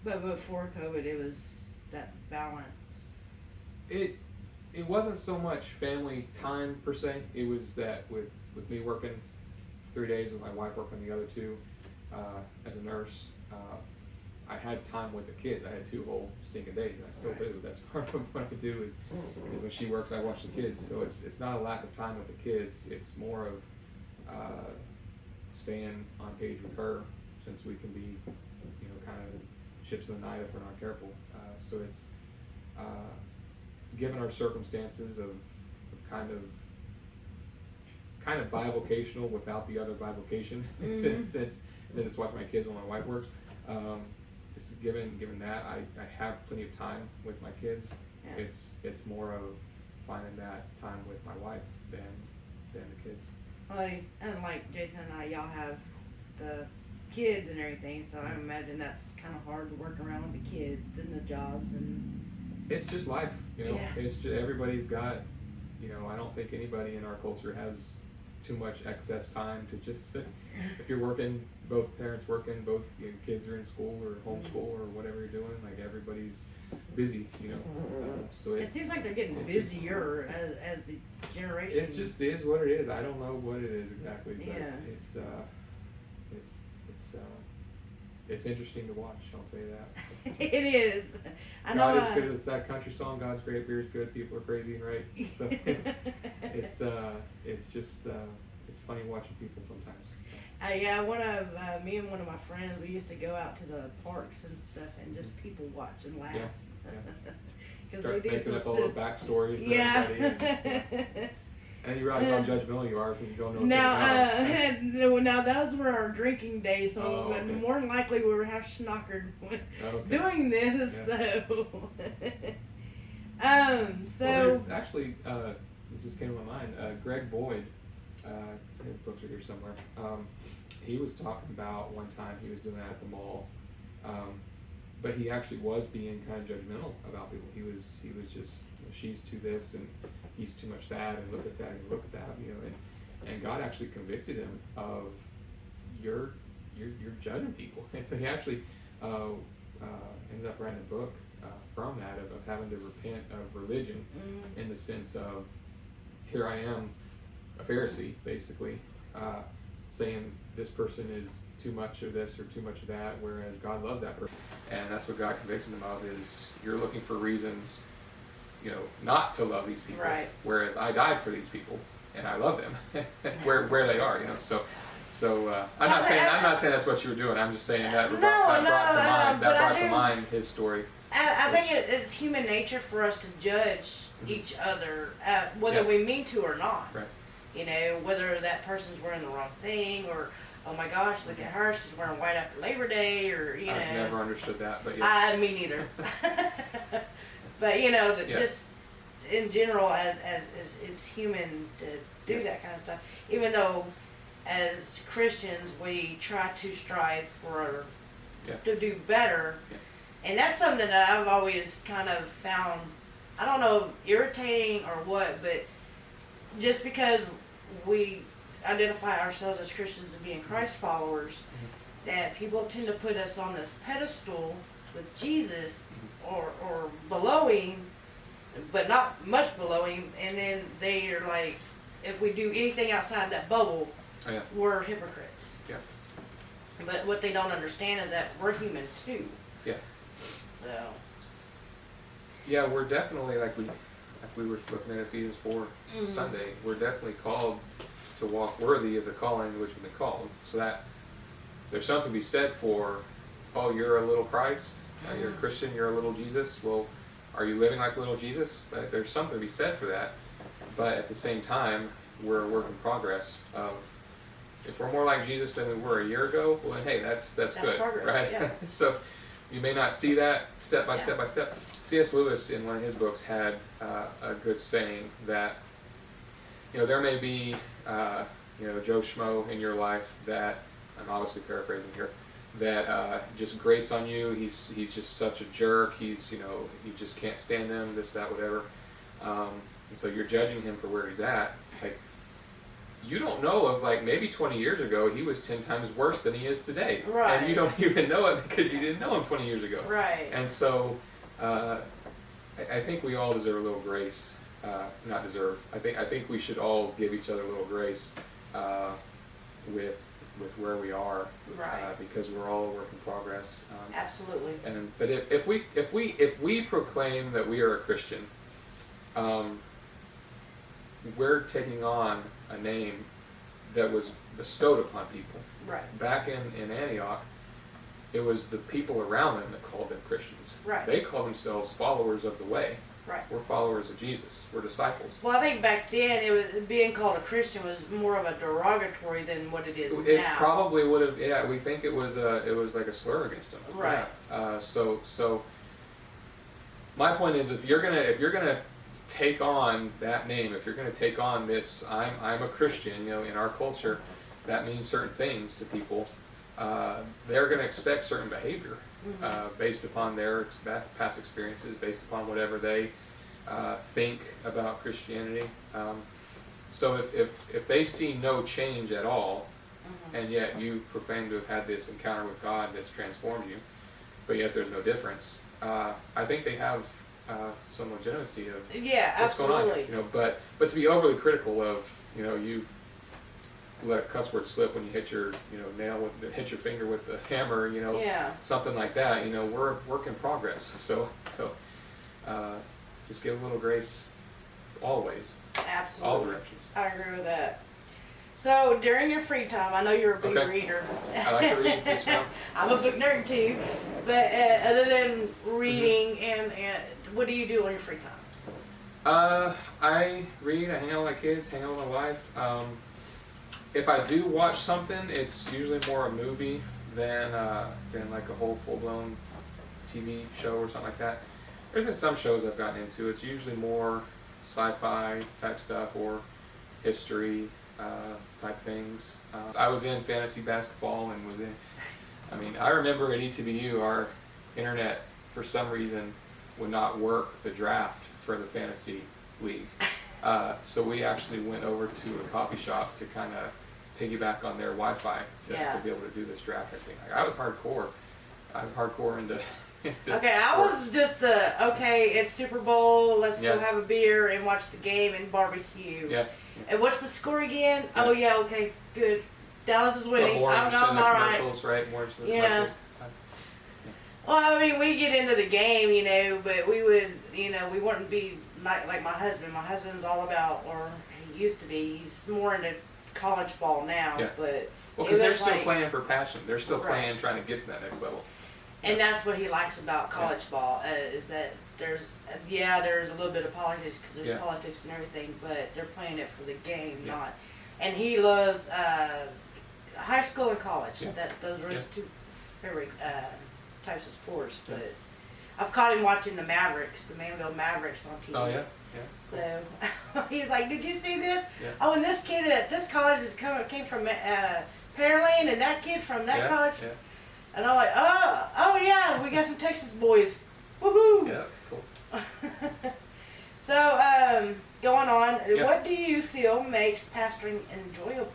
S1: But before COVID, it was that balance.
S2: It wasn't so much family time per se. It was that with me working 3 days, with my wife working the other 2, as a nurse, I had time with the kids. I had 2 whole stinking days, and I still do. That's part of what I do is when she works, I watch the kids. So it's not a lack of time with the kids. It's more of staying on page with her, since we can be, kind of ships in the night if we're not careful. So it's given our circumstances of kind of bivocational without the other bivocation, since it's watching my kids while my wife works. Just given that I have plenty of time with my kids.
S1: Yeah.
S2: It's more of finding that time with my wife than the kids.
S1: And like Jason and I, y'all have the kids and everything, so I imagine that's kind of hard to work around with the kids and the jobs and.
S2: It's just life,
S1: Yeah.
S2: It's just, everybody's got, I don't think anybody in our culture has too much excess time to just, if you're working, both parents working, both kids are in school or homeschool or whatever you're doing, like everybody's busy, so
S1: It seems like they're getting busier as the generation.
S2: It just is what it is. I don't know what it is exactly, but
S1: Yeah.
S2: it's interesting to watch. I'll tell you that.
S1: It is. I know.
S2: God is good. It's that country song. God's great, beer's good. People are crazy and right. So it's just it's funny watching people sometimes.
S1: Yeah, me and one of my friends, we used to go out to the parks and stuff and just people watch and laugh.
S2: Yeah.
S1: Because
S2: Start
S1: they do
S2: making up
S1: some
S2: all the backstories for everybody. And you realize how judgmental you are, so you don't know.
S1: Now those were our drinking days, so
S2: okay.
S1: more than likely we were half schnockered doing this.
S2: Yeah.
S1: So,
S2: Well, there's actually, it just came to my mind. Greg Boyd, his books are here somewhere. He was talking about one time he was doing that at the mall, but he actually was being kind of judgmental about people. He was just, she's too this and he's too much that, and look at that and look at that, and God actually convicted him of you're judging people, and so he actually ended up writing a book from that of having to repent of religion in the sense of, here I am, a Pharisee basically, saying this person is too much of this or too much of that, whereas God loves that person. And that's what God convicted him of, is you're looking for reasons, not to love these people.
S1: Right.
S2: Whereas I died for these people and I love them where they are, So I'm not saying that's what you were doing. I'm just saying that brought to mind his story.
S1: I think it's human nature for us to judge each other, whether we mean to or not.
S2: Right.
S1: Whether that person's wearing the wrong thing, or oh my gosh, look at her, she's wearing white after Labor Day, or
S2: I've never understood that, but yeah.
S1: Me neither. But just in general, as it's human to do that kind of stuff. Even though, as Christians, we try to strive to do better, and that's something that I've always kind of found, I don't know, irritating or what, but just because we identify ourselves as Christians and being Christ followers, that people tend to put us on this pedestal with Jesus or below him, but not much below him, and then they are like, if we do anything outside that bubble, we're hypocrites.
S2: Yeah.
S1: But what they don't understand is that we're human too.
S2: Yeah.
S1: So.
S2: Yeah, we're definitely, like like we were looking at Ephesians 4
S1: Mhm.
S2: Sunday, we're definitely called to walk worthy of the calling to which we've been called. So that there's something to be said for, oh, you're a little Christ, you're a Christian, you're a little Jesus. Well, are you living like little Jesus? There's something to be said for that. But at the same time, we're a work in progress of, if we're more like Jesus than we were a year ago, well then, hey, that's good,
S1: progress,
S2: right?
S1: yeah.
S2: So you may not see that step by step by step. C.S. Lewis, in one of his books, had a good saying that, there may be, Joe Schmo in your life that, I'm obviously paraphrasing here, that just grates on you. He's just such a jerk. You just can't stand him, this, that, whatever. And so you're judging him for where he's at. Like, you don't know of, like, maybe 20 years ago he was 10 times worse than he is today.
S1: Right.
S2: And you don't even know it because you didn't know him 20 years ago.
S1: Right.
S2: And so I think we all deserve a little grace. Not deserve. I think we should all give each other a little grace with where we are.
S1: Right.
S2: Because we're all a work in progress.
S1: Absolutely.
S2: But if we proclaim that we are a Christian, we're taking on a name that was bestowed upon people.
S1: Right.
S2: Back in Antioch, it was the people around them that called them Christians.
S1: Right.
S2: They called themselves followers of the way.
S1: Right.
S2: We're followers of Jesus. We're disciples.
S1: Well, I think back then it was being called a Christian was more of a derogatory than what it is
S2: It
S1: now.
S2: probably would have. Yeah, we think it was like a slur against them.
S1: Right.
S2: Yeah. So my point is, if you're gonna take on that name, if you're gonna take on this, I'm a Christian. In our culture, that means certain things to people. They're gonna expect certain behavior. Based upon their past experiences, based upon whatever they think about Christianity. So if they see no change at all, and yet you proclaim to have had this encounter with God that's transformed you, but yet there's no difference, I think they have some legitimacy of what's
S1: absolutely.
S2: going on. But to be overly critical of you let a cuss word slip when you hit your hit your finger with the hammer, something like that. We're a work in progress. So just give a little grace always.
S1: Absolutely.
S2: All directions.
S1: I agree with that. So during your free time, I know you're a big reader.
S2: I like to read. Yes, ma'am.
S1: I'm a book nerd too. But other than reading, and what do you do on your free time?
S2: I read. I hang out with my kids. Hang out with my wife. If I do watch something, it's usually more a movie than like a whole full-blown TV show or something like that. There's been some shows I've gotten into. It's usually more sci-fi type stuff or history type things. I was in fantasy basketball and was in. I remember at ETBU our internet for some reason would not work the draft for the fantasy league. So we actually went over to a coffee shop to kind of piggyback on their Wi-Fi to be able to do this draft thing. I was hardcore. Into
S1: okay, I was just it's Super Bowl, let's go have a beer and watch the game and barbecue.
S2: Yeah.
S1: And what's the score again?
S2: Yeah.
S1: Oh yeah, okay, good. Dallas is winning.
S2: More
S1: I'm
S2: interested in the
S1: all right.
S2: commercials, right? More interested in the
S1: Yeah.
S2: commercials.
S1: Well, we get into the game, but we would, we wouldn't be like my husband. My husband's all about, or he used to be, he's more into college ball now.
S2: Yeah.
S1: But
S2: because they're still playing for passion. They're still playing, trying to get to that next level.
S1: And that's what he likes about college ball, is that there's a little bit of politics, because there's politics and everything, but they're playing it for the game, not. And he loves high school and college.
S2: Yeah.
S1: Those are his two favorite types of sports. But I've caught him watching the Manville Mavericks on TV.
S2: Oh yeah.
S1: So he's like, "Did you see this?
S2: Yeah.
S1: Oh, and this kid at this college came from Pearland, and that kid from that college."
S2: Yeah.
S1: And I'm like, oh yeah, we got some Texas boys. Woohoo!
S2: Yeah, cool.
S1: So, going on, what do you feel makes pastoring enjoyable?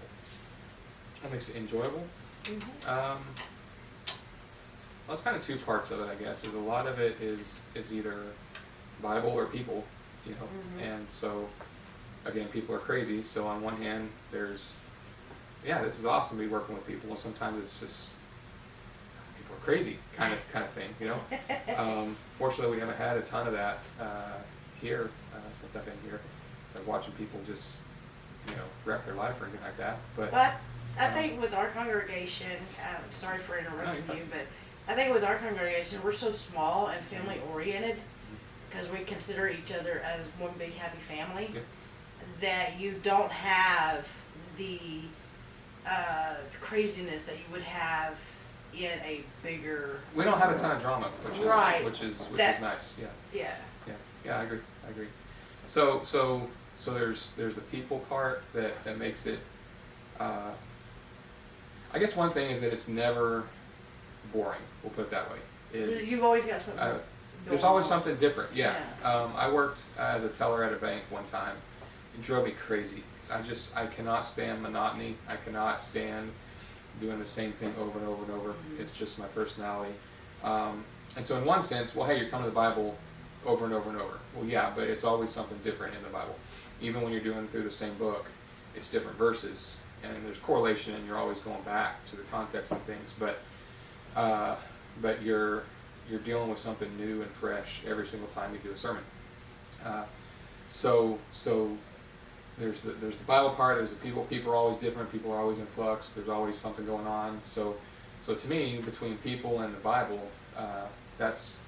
S2: What makes it enjoyable?
S1: Mm-hmm.
S2: Well, it's kind of two parts of it, I guess. Is a lot of it is either Bible or people, and so again, people are crazy. So on one hand, there's this is awesome to be working with people, and sometimes it's just people are crazy kind of thing, Fortunately, we haven't had a ton of that here since I've been here, watching people just, wreck their life or anything like that.
S1: But I think with our congregation, sorry for interrupting you, but I think with our congregation, we're so small and family oriented because we consider each other as one big happy family, that you don't have the craziness that you would have in a bigger.
S2: We don't have a ton of drama, which is nice. Yeah. I agree. So there's the people part that makes it. I guess one thing is that it's never boring. We'll put it that way.
S1: You've always got something.
S2: There's always something different. Yeah. I worked as a teller at a bank one time. It drove me crazy. I cannot stand monotony. I cannot stand doing the same thing over and over and over. Mm-hmm. It's just my personality. And so in one sense, well, hey, you're coming to the Bible over and over and over. Well, yeah, but it's always something different in the Bible. Even when you're doing through the same book, it's different verses, and there's correlation, and you're always going back to the context of things. But you're dealing with something new and fresh every single time you do a sermon. So there's the Bible part. There's the people. People are always different. People are always in flux. There's always something going on. So to me, between people and the Bible, that's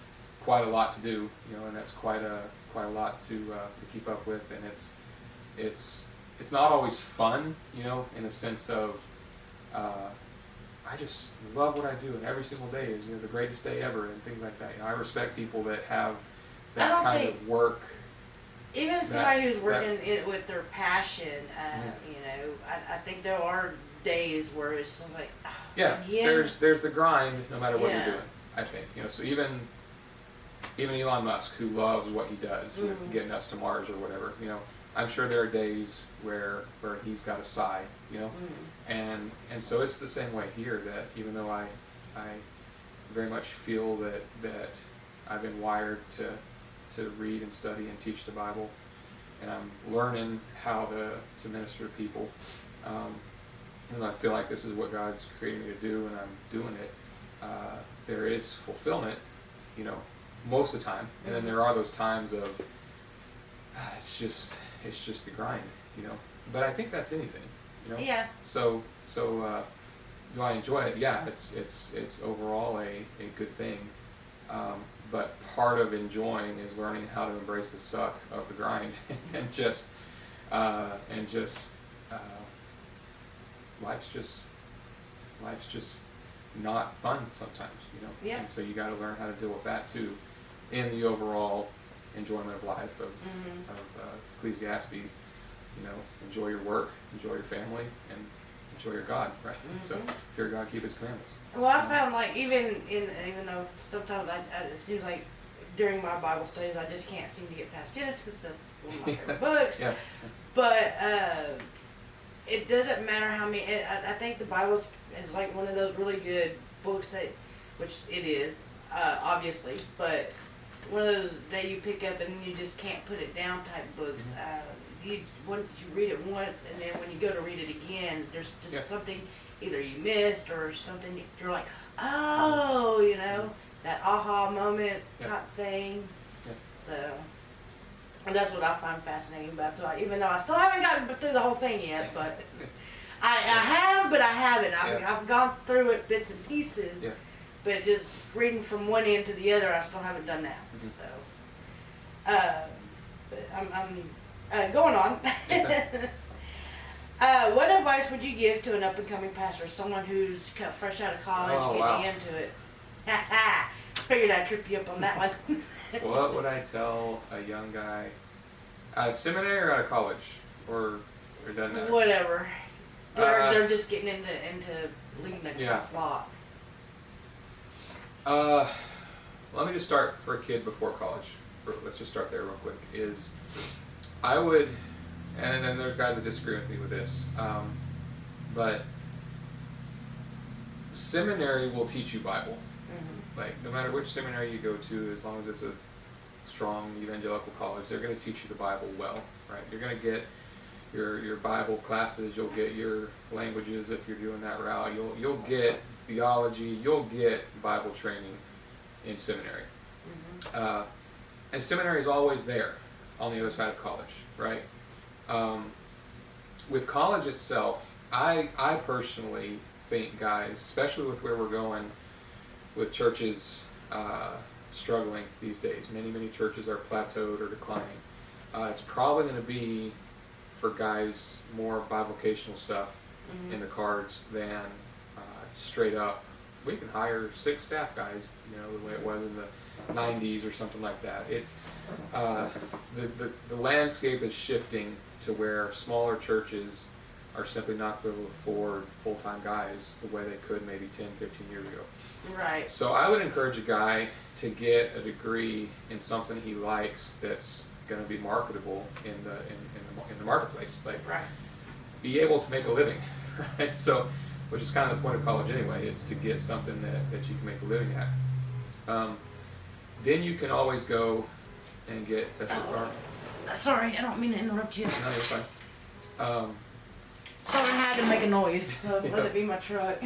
S2: quite a lot to do, and that's quite a lot to keep up with, and it's not always fun, in a sense of I just love what I do, and every single day is the greatest day ever, and things like that. I respect people that have that kind of work.
S1: Even somebody who's working it with their passion, I think there are days where it's just like,
S2: there's the grind no matter what you're doing. I think so even Elon Musk, who loves what he does with getting us to Mars or whatever, I'm sure there are days where he's got a sigh, and so it's the same way here, that even though I very much feel that I've been wired to read and study and teach the Bible, and I'm learning how to minister to people, and I feel like this is what God's created me to do, and I'm doing it. There is fulfillment, most of the time, and then there are those times of it's just the grind, But I think that's anything,
S1: Yeah.
S2: So do I enjoy it? Yeah, it's overall a good thing. But part of enjoying is learning how to embrace the suck of the grind and just life's just not fun sometimes,
S1: Yeah.
S2: And so you got to learn how to deal with that too, in the overall enjoyment of life of Ecclesiastes. Enjoy your work, enjoy your family, and enjoy your God, right? Mm-hmm. So fear God, keep His commandments.
S1: Well, I found like even though sometimes it seems like during my Bible studies I just can't seem to get past Genesis because that's one of my favorite books.
S2: Yeah.
S1: But it doesn't matter how many. I think the Bible is like one of those really good books which it is, obviously, but one of those that you pick up and you just can't put it down type books. You read it once, and then when you go to read it again, there's just something either you missed or something you're like, oh, that aha moment type thing. Yeah. So, and that's what I find fascinating about it. Even though I still haven't gotten through the whole thing yet, but I have, but I haven't. I've gone through it bits and pieces, but just reading from one end to the other, I still haven't done that. So, but I'm going on. What advice would you give to an up-and-coming pastor, someone who's fresh out of college, getting into it? Figured I'd trip you up on that one.
S2: What would I tell a young guy? Seminary or out of college? Or it doesn't matter?
S1: Whatever. They're just getting into leading a flock.
S2: Let me just start for a kid before college. Let's just start there real quick. I would, and then there's guys that disagree with me with this, but seminary will teach you Bible. Mm-hmm. Like, no matter which seminary you go to, as long as it's a strong evangelical college, they're going to teach you the Bible well, right? You're going to get your Bible classes, you'll get your languages if you're doing that route, you'll get theology, you'll get Bible training in seminary. Mm-hmm. And seminary is always there. on the other side of college, right? With college itself, I personally think, guys, especially with where we're going with churches struggling these days, many churches are plateaued or declining. It's probably going to be, for guys, more bivocational stuff in the cards than straight up. We can hire 6 staff guys, the way it was in the 90s or something like that. It's the landscape is shifting to where smaller churches are simply not able to afford full-time guys the way they could maybe 10, 15 years ago.
S1: Right.
S2: So I would encourage a guy to get a degree in something he likes that's going to be marketable in the marketplace. Like,
S1: right.
S2: Be able to make a living, right? So, which is kind of the point of college anyway, is to get something that you can make a living at. Then you can always go and get. Is that your car?
S1: Sorry, I don't mean to interrupt you.
S2: No, that's fine.
S1: Sorry, I had to make a noise, so let it be my truck.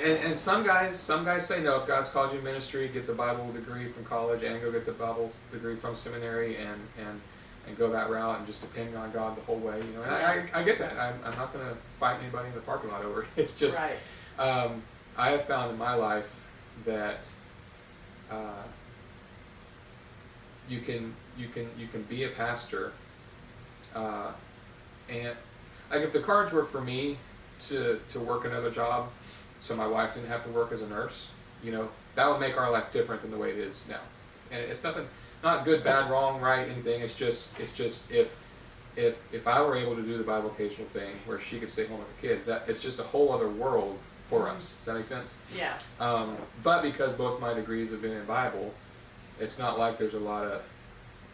S2: And some guys say no. If God's called you to ministry, get the Bible degree from college and go get the Bible degree from seminary and go that route and just depend on God the whole way. And I get that. I'm not going to fight anybody in the parking lot over it. It's just
S1: right.
S2: I have found in my life that you can be a pastor and like if the cards were for me to work another job so my wife didn't have to work as a nurse, that would make our life different than the way it is now. And it's nothing, not good, bad, wrong, right, anything. It's just if I were able to do the bivocational thing where she could stay home with the kids, that it's just a whole other world for us. Does that make sense?
S1: Yeah.
S2: But because both my degrees have been in Bible, it's not like there's a lot of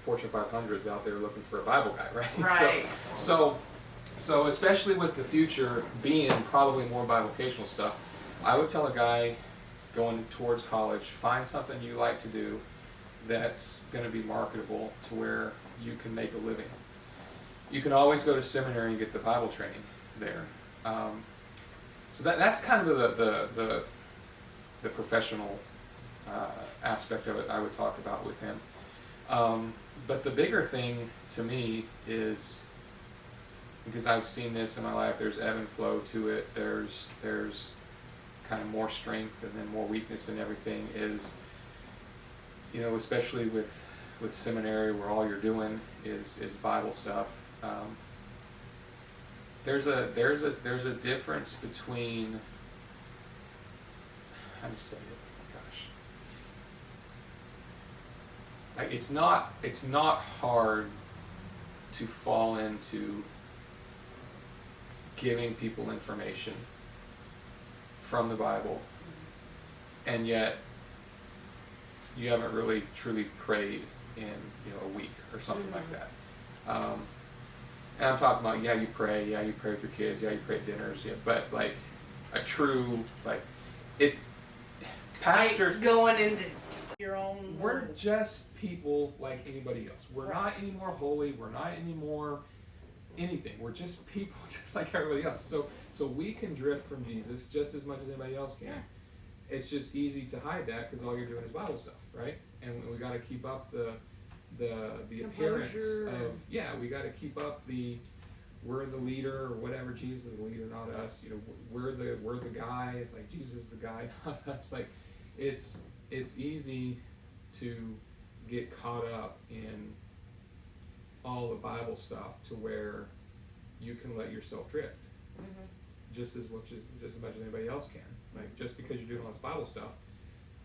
S2: Fortune 500s out there looking for a Bible guy, right?
S1: Right.
S2: So especially with the future being probably more bivocational stuff, I would tell a guy going towards college, find something you like to do that's going to be marketable to where you can make a living. You can always go to seminary and get the Bible training there. So that's kind of the professional aspect of it I would talk about with him. But the bigger thing to me is, because I've seen this in my life, there's ebb and flow to it. There's kind of more strength and then more weakness in everything. Is especially with seminary where all you're doing is Bible stuff. There's a difference between, how do you say it? Gosh. Like it's not hard to fall into giving people information from the Bible, and yet you haven't really truly prayed in a week or something like that. And I'm talking about you pray with your kids, you pray at dinners, but like a true it's pastors
S1: going into your own.
S2: We're just people like anybody else. We're not any more holy. We're not any more anything. We're just people just like everybody else. So we can drift from Jesus just as much as anybody else can. Yeah. It's just easy to hide that because all you're doing is Bible stuff, right? And we got to keep up the appearance of we got to keep up we're the leader or whatever. Jesus is the leader, not us. We're the guy. It's like Jesus is the guy, not us. Like it's easy to get caught up in all the Bible stuff to where you can let yourself drift just as much as anybody else can. Like just because you're doing all this Bible stuff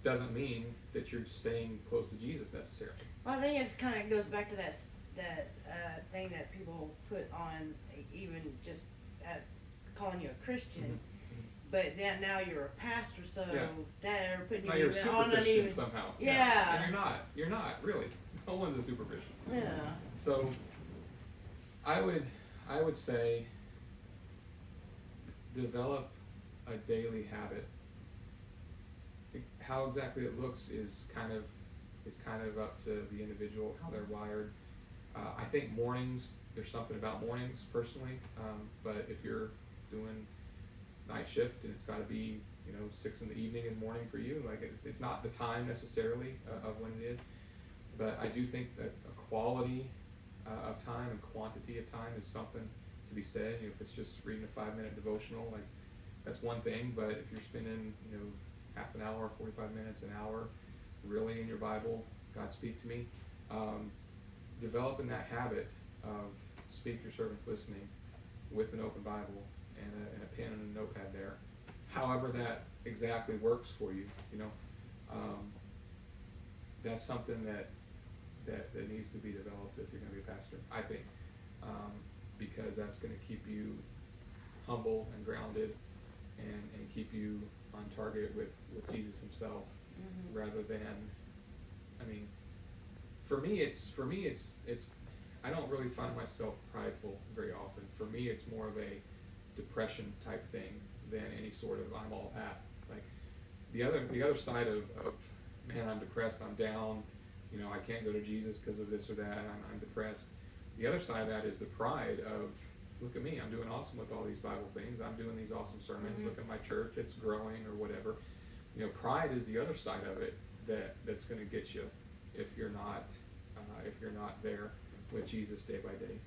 S2: doesn't mean that you're staying close to Jesus necessarily.
S1: Well, I think it kind of goes back to that thing that people put on, even just calling you a Christian. But now you're a pastor, so they're putting
S2: now
S1: you
S2: you're a super
S1: on
S2: Christian somehow.
S1: Yeah.
S2: And you're not really. No one's a super Christian.
S1: Yeah.
S2: So I would say develop a daily habit. How exactly it looks is kind of up to the individual, how they're wired. I think mornings, there's something about mornings personally, but if you're doing night shift and it's got to be 6 in the evening is morning for you, like it's not the time necessarily of when it is. But I do think that a quality of time and quantity of time is something to be said. If it's just reading a 5-minute devotional, like that's one thing. But if you're spending, half an hour, 45 minutes, an hour, really in your Bible, God speak to me, developing that habit of speak your servants listening with an open Bible and a pen and a notepad there. However that exactly works for you, that's something that needs to be developed if you're going to be a pastor, I think, because that's going to keep you humble and grounded and keep you on target with Jesus himself, rather than, for me it's I don't really find myself prideful very often. For me, it's more of a depression type thing than any sort of I'm all that. Like the other side of man, I'm depressed, I'm down, I can't go to Jesus because of this or that, I'm depressed. The other side of that is the pride of, look at me, I'm doing awesome with all these Bible things, I'm doing these awesome sermons, look at my church, it's growing or whatever. Pride is the other side of it that's going to get you if you're not there with Jesus day by day.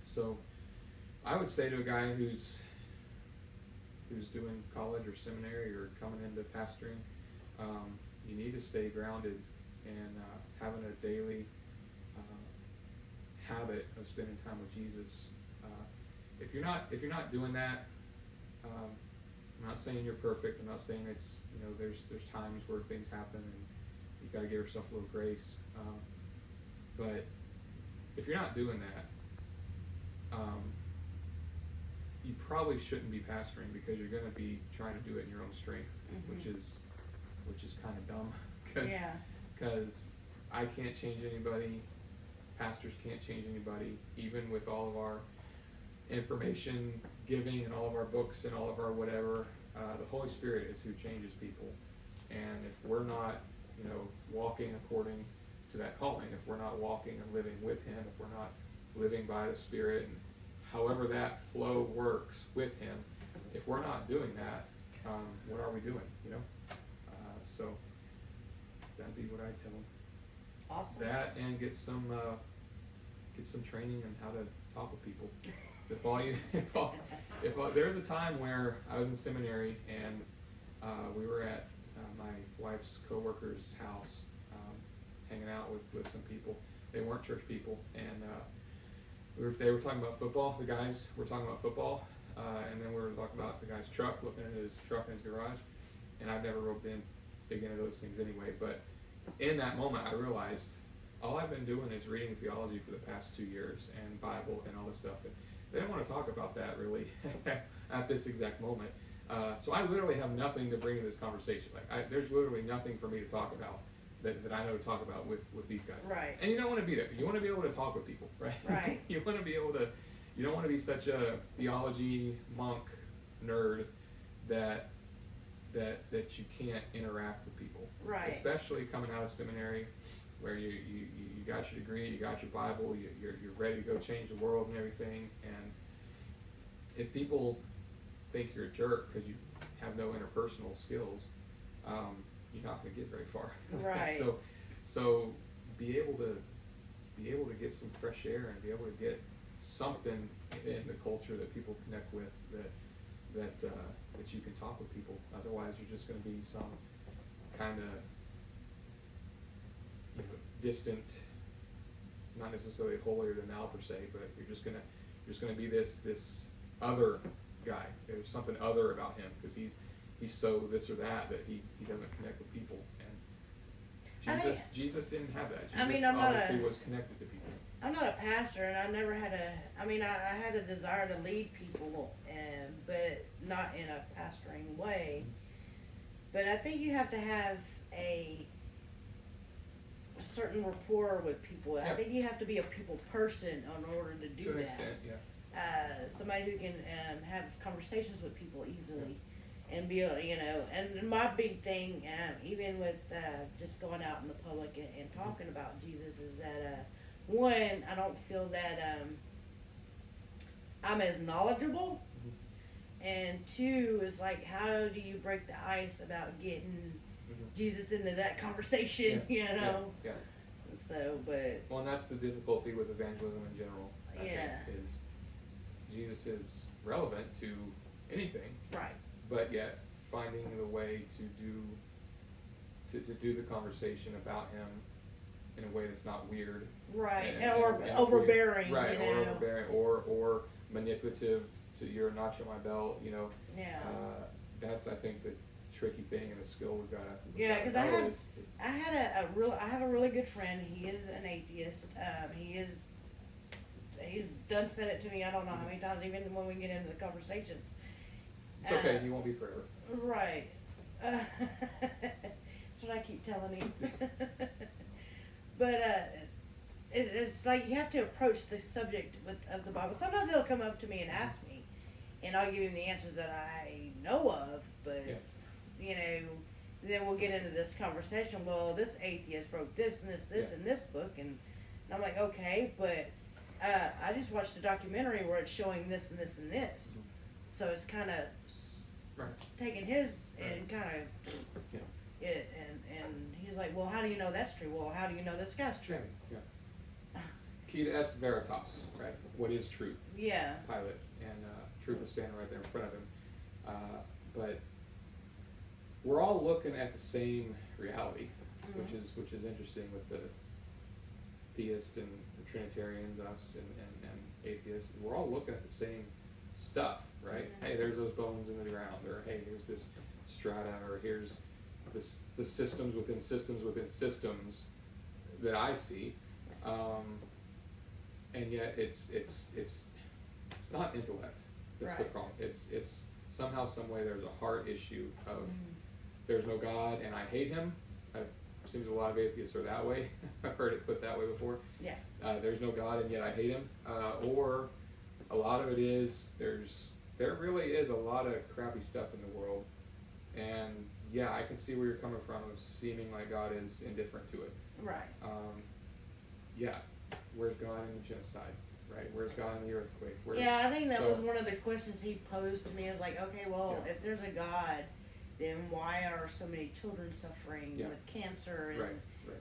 S2: So I would say to a guy who's doing college or seminary or coming into pastoring, you need to stay grounded and having a daily habit of spending time with Jesus. If you're not doing that, I'm not saying you're perfect. I'm not saying it's there's times where things happen and you got to give yourself a little grace. But if you're not doing that, you probably shouldn't be pastoring, because you're going to be trying to do it in your own strength, which is kind of dumb, because I can't change anybody. Pastors can't change anybody, even with all of our information giving and all of our books and all of our whatever. The Holy Spirit is who changes people, and if we're not walking according to that calling, if we're not walking and living with Him, if we're not living by the Spirit, and however that flow works with Him, if we're not doing that, what are we doing? So that'd be what I tell them.
S1: Awesome.
S2: That, and get some training on how to talk with people. If there was a time where I was in seminary and we were at my wife's coworker's house, hanging out with some people. They weren't church people, and they were talking about football. The guys were talking about football, and then we were talking about the guy's truck, looking at his truck in his garage. And I've never really been big into those things anyway, but in that moment I realized all I've been doing is reading theology for the past 2 years and Bible and all this stuff. And they don't want to talk about that really at this exact moment. So I literally have nothing to bring to this conversation. There's literally nothing for me to talk about that I know to talk about with these guys.
S1: Right.
S2: And you don't want to be there. You want to be able to talk with people, right?
S1: Right.
S2: You want to be able to. You don't want to be such a theology monk nerd that you can't interact with people.
S1: Right.
S2: Especially coming out of seminary, where you got your degree, you got your Bible, you're ready to go change the world and everything. And if people think you're a jerk because you have no interpersonal skills, you're not going to get very far.
S1: Right.
S2: So be able to get some fresh air and be able to get something in the culture that people connect with, that you can talk with people. Otherwise, you're just going to be some kind of distant, not necessarily holier than thou per se, but you're just gonna be this other guy. There's something other about him because he's so this or that he doesn't connect with people. And Jesus didn't have that. Jesus obviously was connected to people.
S1: I'm not a pastor, and I never had I had a desire to lead people, but not in a pastoring way. But I think you have to have a certain rapport with people.
S2: Yeah.
S1: I think you have to be a people person in order to do
S2: to an
S1: that.
S2: extent, yeah.
S1: Somebody who can have conversations with people easily, and be and my big thing, even with just going out in the public and talking about Jesus, is that one, I don't feel that I'm as knowledgeable, and two is how do you break the ice about getting Jesus into that conversation,
S2: Yeah.
S1: So, but
S2: Well, and that's the difficulty with evangelism in general. I
S1: yeah,
S2: think, is Jesus is relevant to anything,
S1: right,
S2: but yet finding the way to do the conversation about him in a way that's not weird,
S1: right,
S2: and
S1: overbearing,
S2: right,
S1: you
S2: or
S1: know?
S2: overbearing, or manipulative to you're a notch on my belt, you know.
S1: Yeah.
S2: That's I think the tricky thing and the skill we've got to.
S1: Yeah, because I have a really good friend. He is an atheist. He's done said it to me. I don't know how many times, even when we get into the conversations.
S2: It's okay. He won't be forever.
S1: Right. That's what I keep telling him. But it's like you have to approach the subject of the Bible. Sometimes he'll come up to me and ask me, and I'll give him the answers that I know of. But you know, then we'll get into this conversation. Well, this atheist wrote this and this in this book, and I'm like, okay, but I just watched a documentary where it's showing this and this and this.
S2: Mm-hmm.
S1: So it's kind of taking his and kind of it, and he's like, well, how do you know that's true? Well, how do you know this guy's true?
S2: Yeah. Key to est veritas, right? What is truth?
S1: Yeah.
S2: Pilate, and truth is standing right there in front of him. But we're all looking at the same reality, which is interesting with the theist and the Trinitarians, us and atheists. We're all looking at the same stuff, right?
S1: Mm-hmm.
S2: Hey, there's those bones in the ground, or hey, here's this strata, or here's the systems within systems that I see, and yet it's not intellect that's the problem. It's somehow, some way there's a heart issue of there's no God and I hate him. It seems a lot of atheists are that way. I've heard it put that way before.
S1: Yeah.
S2: There's no God and yet I hate him, or a lot of it is there really is a lot of crappy stuff in the world. And yeah, I can see where you're coming from of seeming like God is indifferent to it.
S1: Right.
S2: Yeah, where's God in the genocide? Right? Where's God in the earthquake?
S1: I think that was one of the questions he posed to me. Is like, okay, well,
S2: Yeah.
S1: if there's a God, then why are so many children suffering with cancer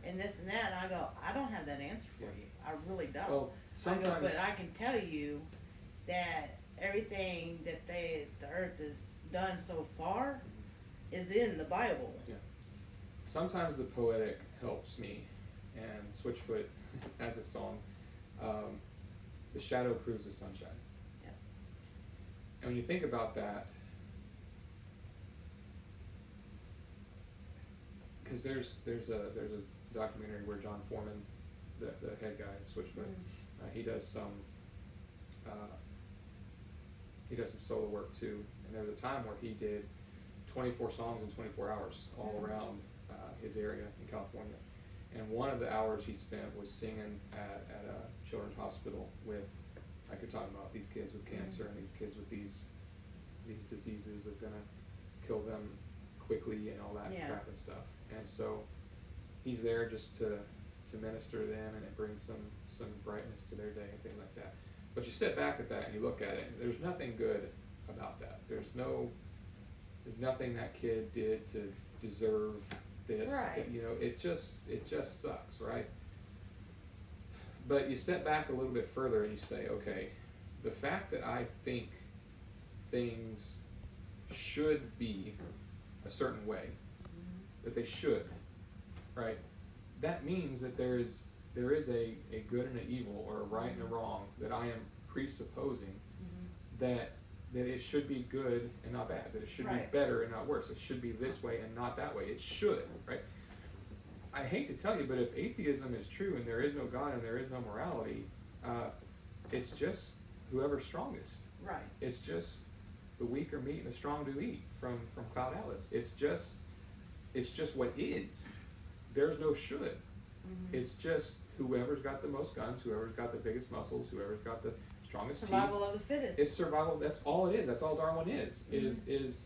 S1: and this and that? And I go, I don't have that answer for you. I really don't.
S2: Well, sometimes,
S1: but I can tell you that everything that the earth has done so far is in the Bible.
S2: Yeah. Sometimes the poetic helps me, and Switchfoot has a song, the shadow proves the sunshine.
S1: Yeah.
S2: And when you think about that, because there's a documentary where John Foreman, the head guy at Switchfoot, he does some solo work too, and there was a time where he did 24 songs in 24 hours all around his area in California. And one of the hours he spent was singing at a children's hospital with, like you're talking about, these kids with cancer and these kids with these diseases that are going to kill them quickly and all that crap and stuff. And so he's there just to minister to them, and it brings some brightness to their day and things like that. But you step back at that and you look at it, there's nothing good about that. There's nothing that kid did to deserve this.
S1: Right.
S2: You know, it just sucks, right? But you step back a little bit further and you say, okay, the fact that I think things should be a certain way, that they should, right? That means that there is a good and an evil, or a right and a wrong, that I am presupposing that it should be good and not bad, that it should be better and not worse. It should be this way and not that way. It should, right? I hate to tell you, but if atheism is true and there is no God and there is no morality, it's just whoever's strongest. Right. It's just the weak are meat and the strong do eat, from Cloud Atlas. It's just what is. There's no should. It's just whoever's got the most guns, whoever's got the biggest muscles, whoever's got the strongest
S1: survival
S2: teeth.
S1: Of the fittest.
S2: It's survival. That's all it is. That's all Darwin is. Is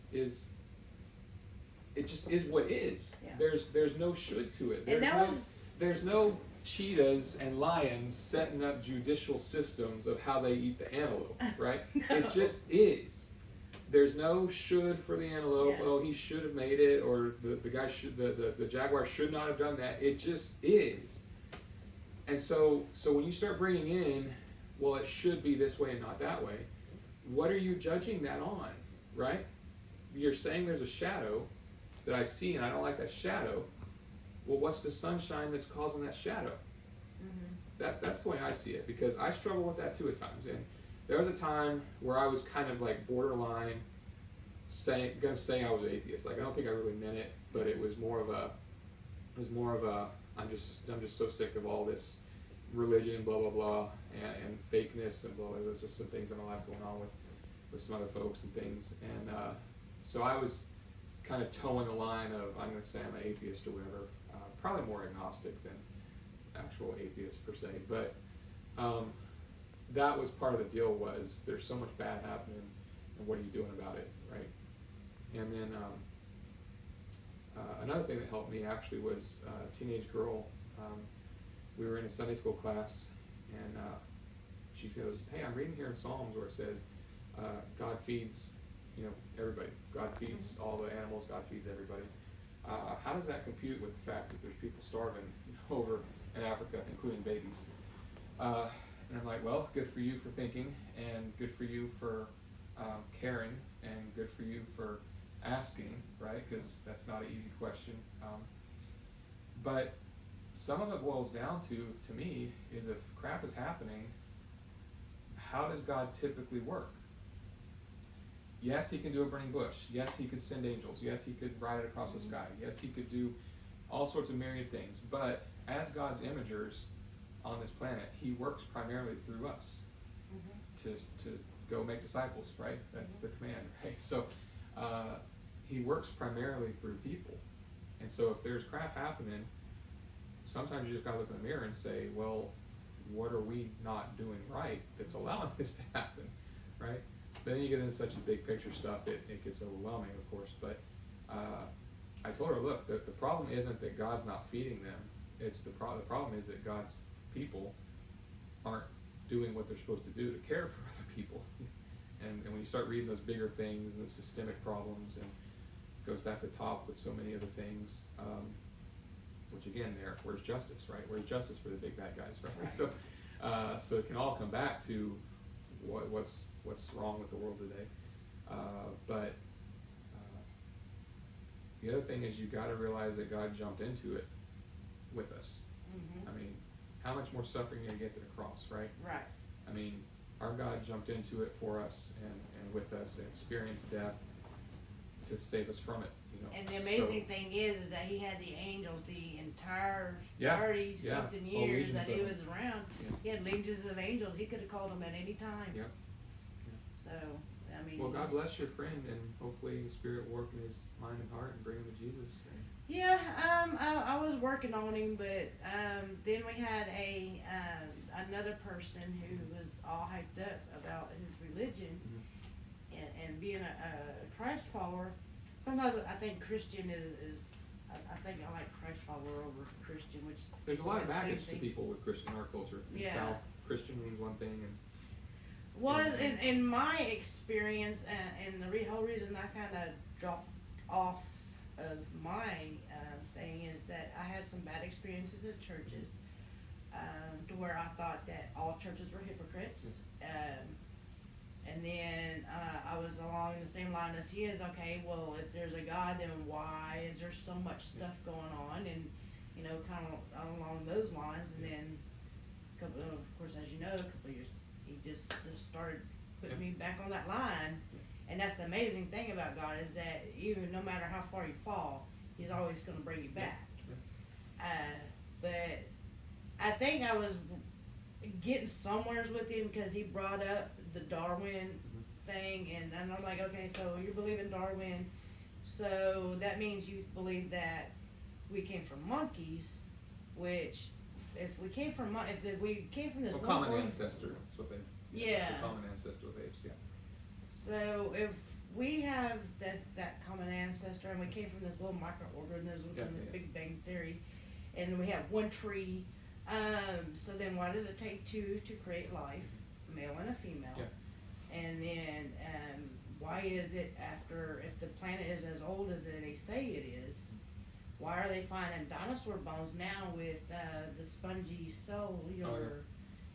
S2: it just is what is. Yeah. There's no should to it. There's no cheetahs and lions setting up judicial systems of how they eat the antelope, right? It just is. There's no should for the antelope. Yeah. Oh, he should have made it, or the guy should, the jaguar should not have done that. It just is. And so when you start bringing in, well, it should be this way and not that way, what are you judging that on, right? You're saying there's a shadow that I see and I don't like that shadow. Well, what's the sunshine that's causing that shadow? That's the way I see it, because I struggle with that too at times. And there was a time where I was kind of like borderline gonna say I was an atheist. Like, I don't think I really meant it, but it was more of a I'm just so sick of all this religion, blah blah blah, and fakeness and blah. There's just some things in my life going on with some other folks and things, and so I was kind of towing the line of, I'm going to say I'm an atheist or whatever. Probably more agnostic than actual atheist per se, but that was part of the deal. Was there's so much bad happening, and what are you doing about it, right? And then another thing that helped me actually was a teenage girl. We were in a Sunday school class, and she goes, "Hey, I'm reading here in Psalms where it says God feeds, everybody. God feeds all the animals. God feeds everybody. How does that compute with the fact that there's people starving over in Africa, including babies?" And I'm like, well, good for you for thinking, and good for you for caring, and good for you for asking, right? Because that's not an easy question. But some of it boils down to me, is if crap is happening, how does God typically work? Yes, he can do a burning bush. Yes, he could send angels. Yes, he could ride it across the sky. Yes, he could do all sorts of myriad things. But as God's imagers on this planet, he works primarily through us to go make disciples, right? That's the command, right? So he works primarily through people. And so if there's crap happening, sometimes you just got to look in the mirror and say, well, what are we not doing right that's allowing this to happen, right? But then you get into such a big picture stuff, it gets overwhelming, of course. But I told her, look, the problem isn't that God's not feeding them. It's the problem is that God's people aren't doing what they're supposed to do to care for other people. And when you start reading those bigger things and the systemic problems, and it goes back to the top with so many other things, which again, where's justice, right? Where's justice for the big bad guys, right? So it can all come back to what's wrong with the world today. But the other thing is, you got to realize that God jumped into it with us. I mean, how much more suffering are you going to get to the cross, right?
S1: Right.
S2: I mean, our God jumped into it for us and with us, and experienced death to save us from it.
S1: And the amazing thing is that he had the angels the entire 30-something years that he was around. Yeah. He had legions of angels. He could have called them at any time.
S2: Yeah.
S1: So, I mean...
S2: Well, God bless your friend, and hopefully the Spirit will work in his mind and heart and bring him to Jesus.
S1: Yeah, I was working on him, but then we had another person who was all hyped up about his religion and being a Christ follower. Sometimes I think Christian is I think I like Christ follower over Christian, which
S2: there's a lot of baggage to people with Christian art culture. In the South, Christian means one thing, and
S1: in my experience, and the whole reason I kind of dropped off of my thing is that I had some bad experiences at churches, to where I thought that all churches were hypocrites. And then I was along the same line as he is. Okay, well, if there's a God, then why is there so much stuff going on? And kind of along those lines. And then, of course, as you know, a couple of years, he just started putting me back on that line. And that's the amazing thing about God, is that even no matter how far you fall, he's always going to bring you back. But I think I was getting somewheres with him because he brought up the Darwin thing, and I'm like, okay, so you believe in Darwin, so that means you believe that we came from monkeys, which if we came from this
S2: common ancestor, that's what they
S1: it's
S2: a common ancestor with apes,
S1: So if we have that common ancestor, and we came from this little microorganism from this Big Bang Theory, and we have one tree, so then why does it take two to create life, a male and a female? Yeah. And then why is it if the planet is as old as they say it is, why are they finding dinosaur bones now with the spongy soil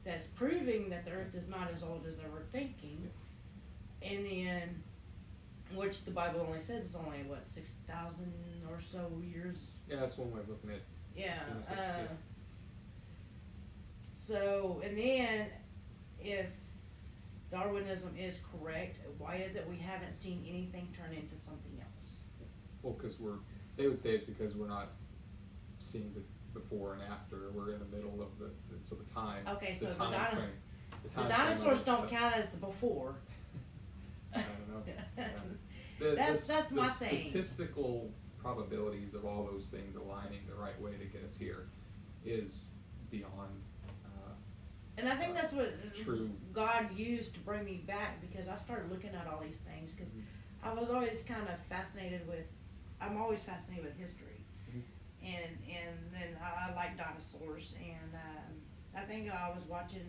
S1: that's proving that the earth is not as old as they were thinking. And then, which the Bible only says is only, what, 6,000 or so years?
S2: Yeah, that's one way of looking at it.
S1: Yeah. So, and then, if Darwinism is correct, why is it we haven't seen anything turn into something else?
S2: Well, because they would say it's because we're not seeing the before and after. We're in the middle of the time.
S1: Okay, so
S2: the time frame.
S1: the dinosaurs don't count as the before.
S2: I don't know. Yeah.
S1: That's my thing.
S2: The statistical probabilities of all those things aligning the right way to get us here is beyond.
S1: And I think that's what
S2: true.
S1: God used to bring me back, because I started looking at all these things, because I was always kind of fascinated with. I'm always fascinated with history, and then I like dinosaurs, and I think I was watching.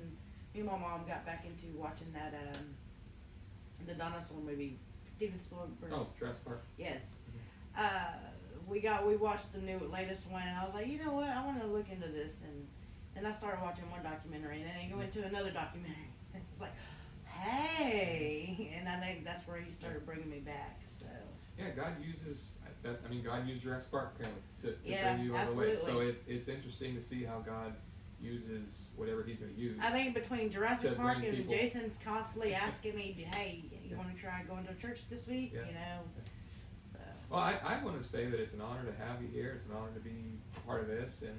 S1: Me and my mom got back into watching that the dinosaur movie, Steven Spielberg.
S2: Oh, Jurassic Park.
S1: Yes. We watched the latest one, and I was like, you know what, I want to look into this, and I started watching one documentary, and then I went to another documentary. It's like, hey, and I think that's where he started bringing me back. So
S2: yeah, God uses that. I mean, God used Jurassic Park apparently to
S1: yeah,
S2: bring you all
S1: absolutely.
S2: the way. So it's interesting to see how God uses whatever He's going to use.
S1: I think between Jurassic Park and
S2: people.
S1: Jason constantly asking me, hey, you want to try going to church this week?
S2: Yeah.
S1: You know. So.
S2: Well, I want to say that it's an honor to have you here. It's an honor to be part of this, and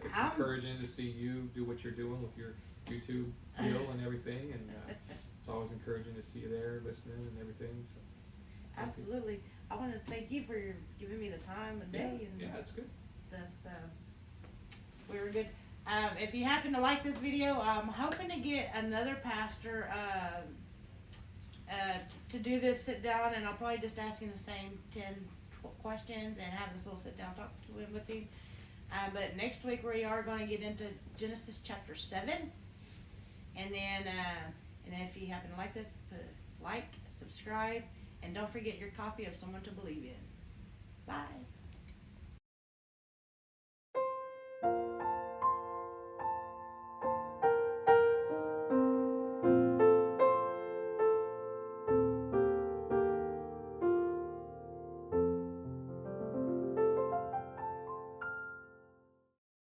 S2: it's encouraging to see you do what you're doing with your YouTube deal and everything. And it's always encouraging to see you there, listening and everything. So,
S1: absolutely. I want to thank you for giving me the time and day and
S2: that's good
S1: stuff. So we were good. If you happen to like this video, I'm hoping to get another pastor to do this sit down, and I'll probably just ask him the same 10 questions and have this little sit down talk to him with him. But next week we are going to get into Genesis chapter 7, and then if you happen to like this, put a like, subscribe, and don't forget your copy of Someone to Believe In. Bye.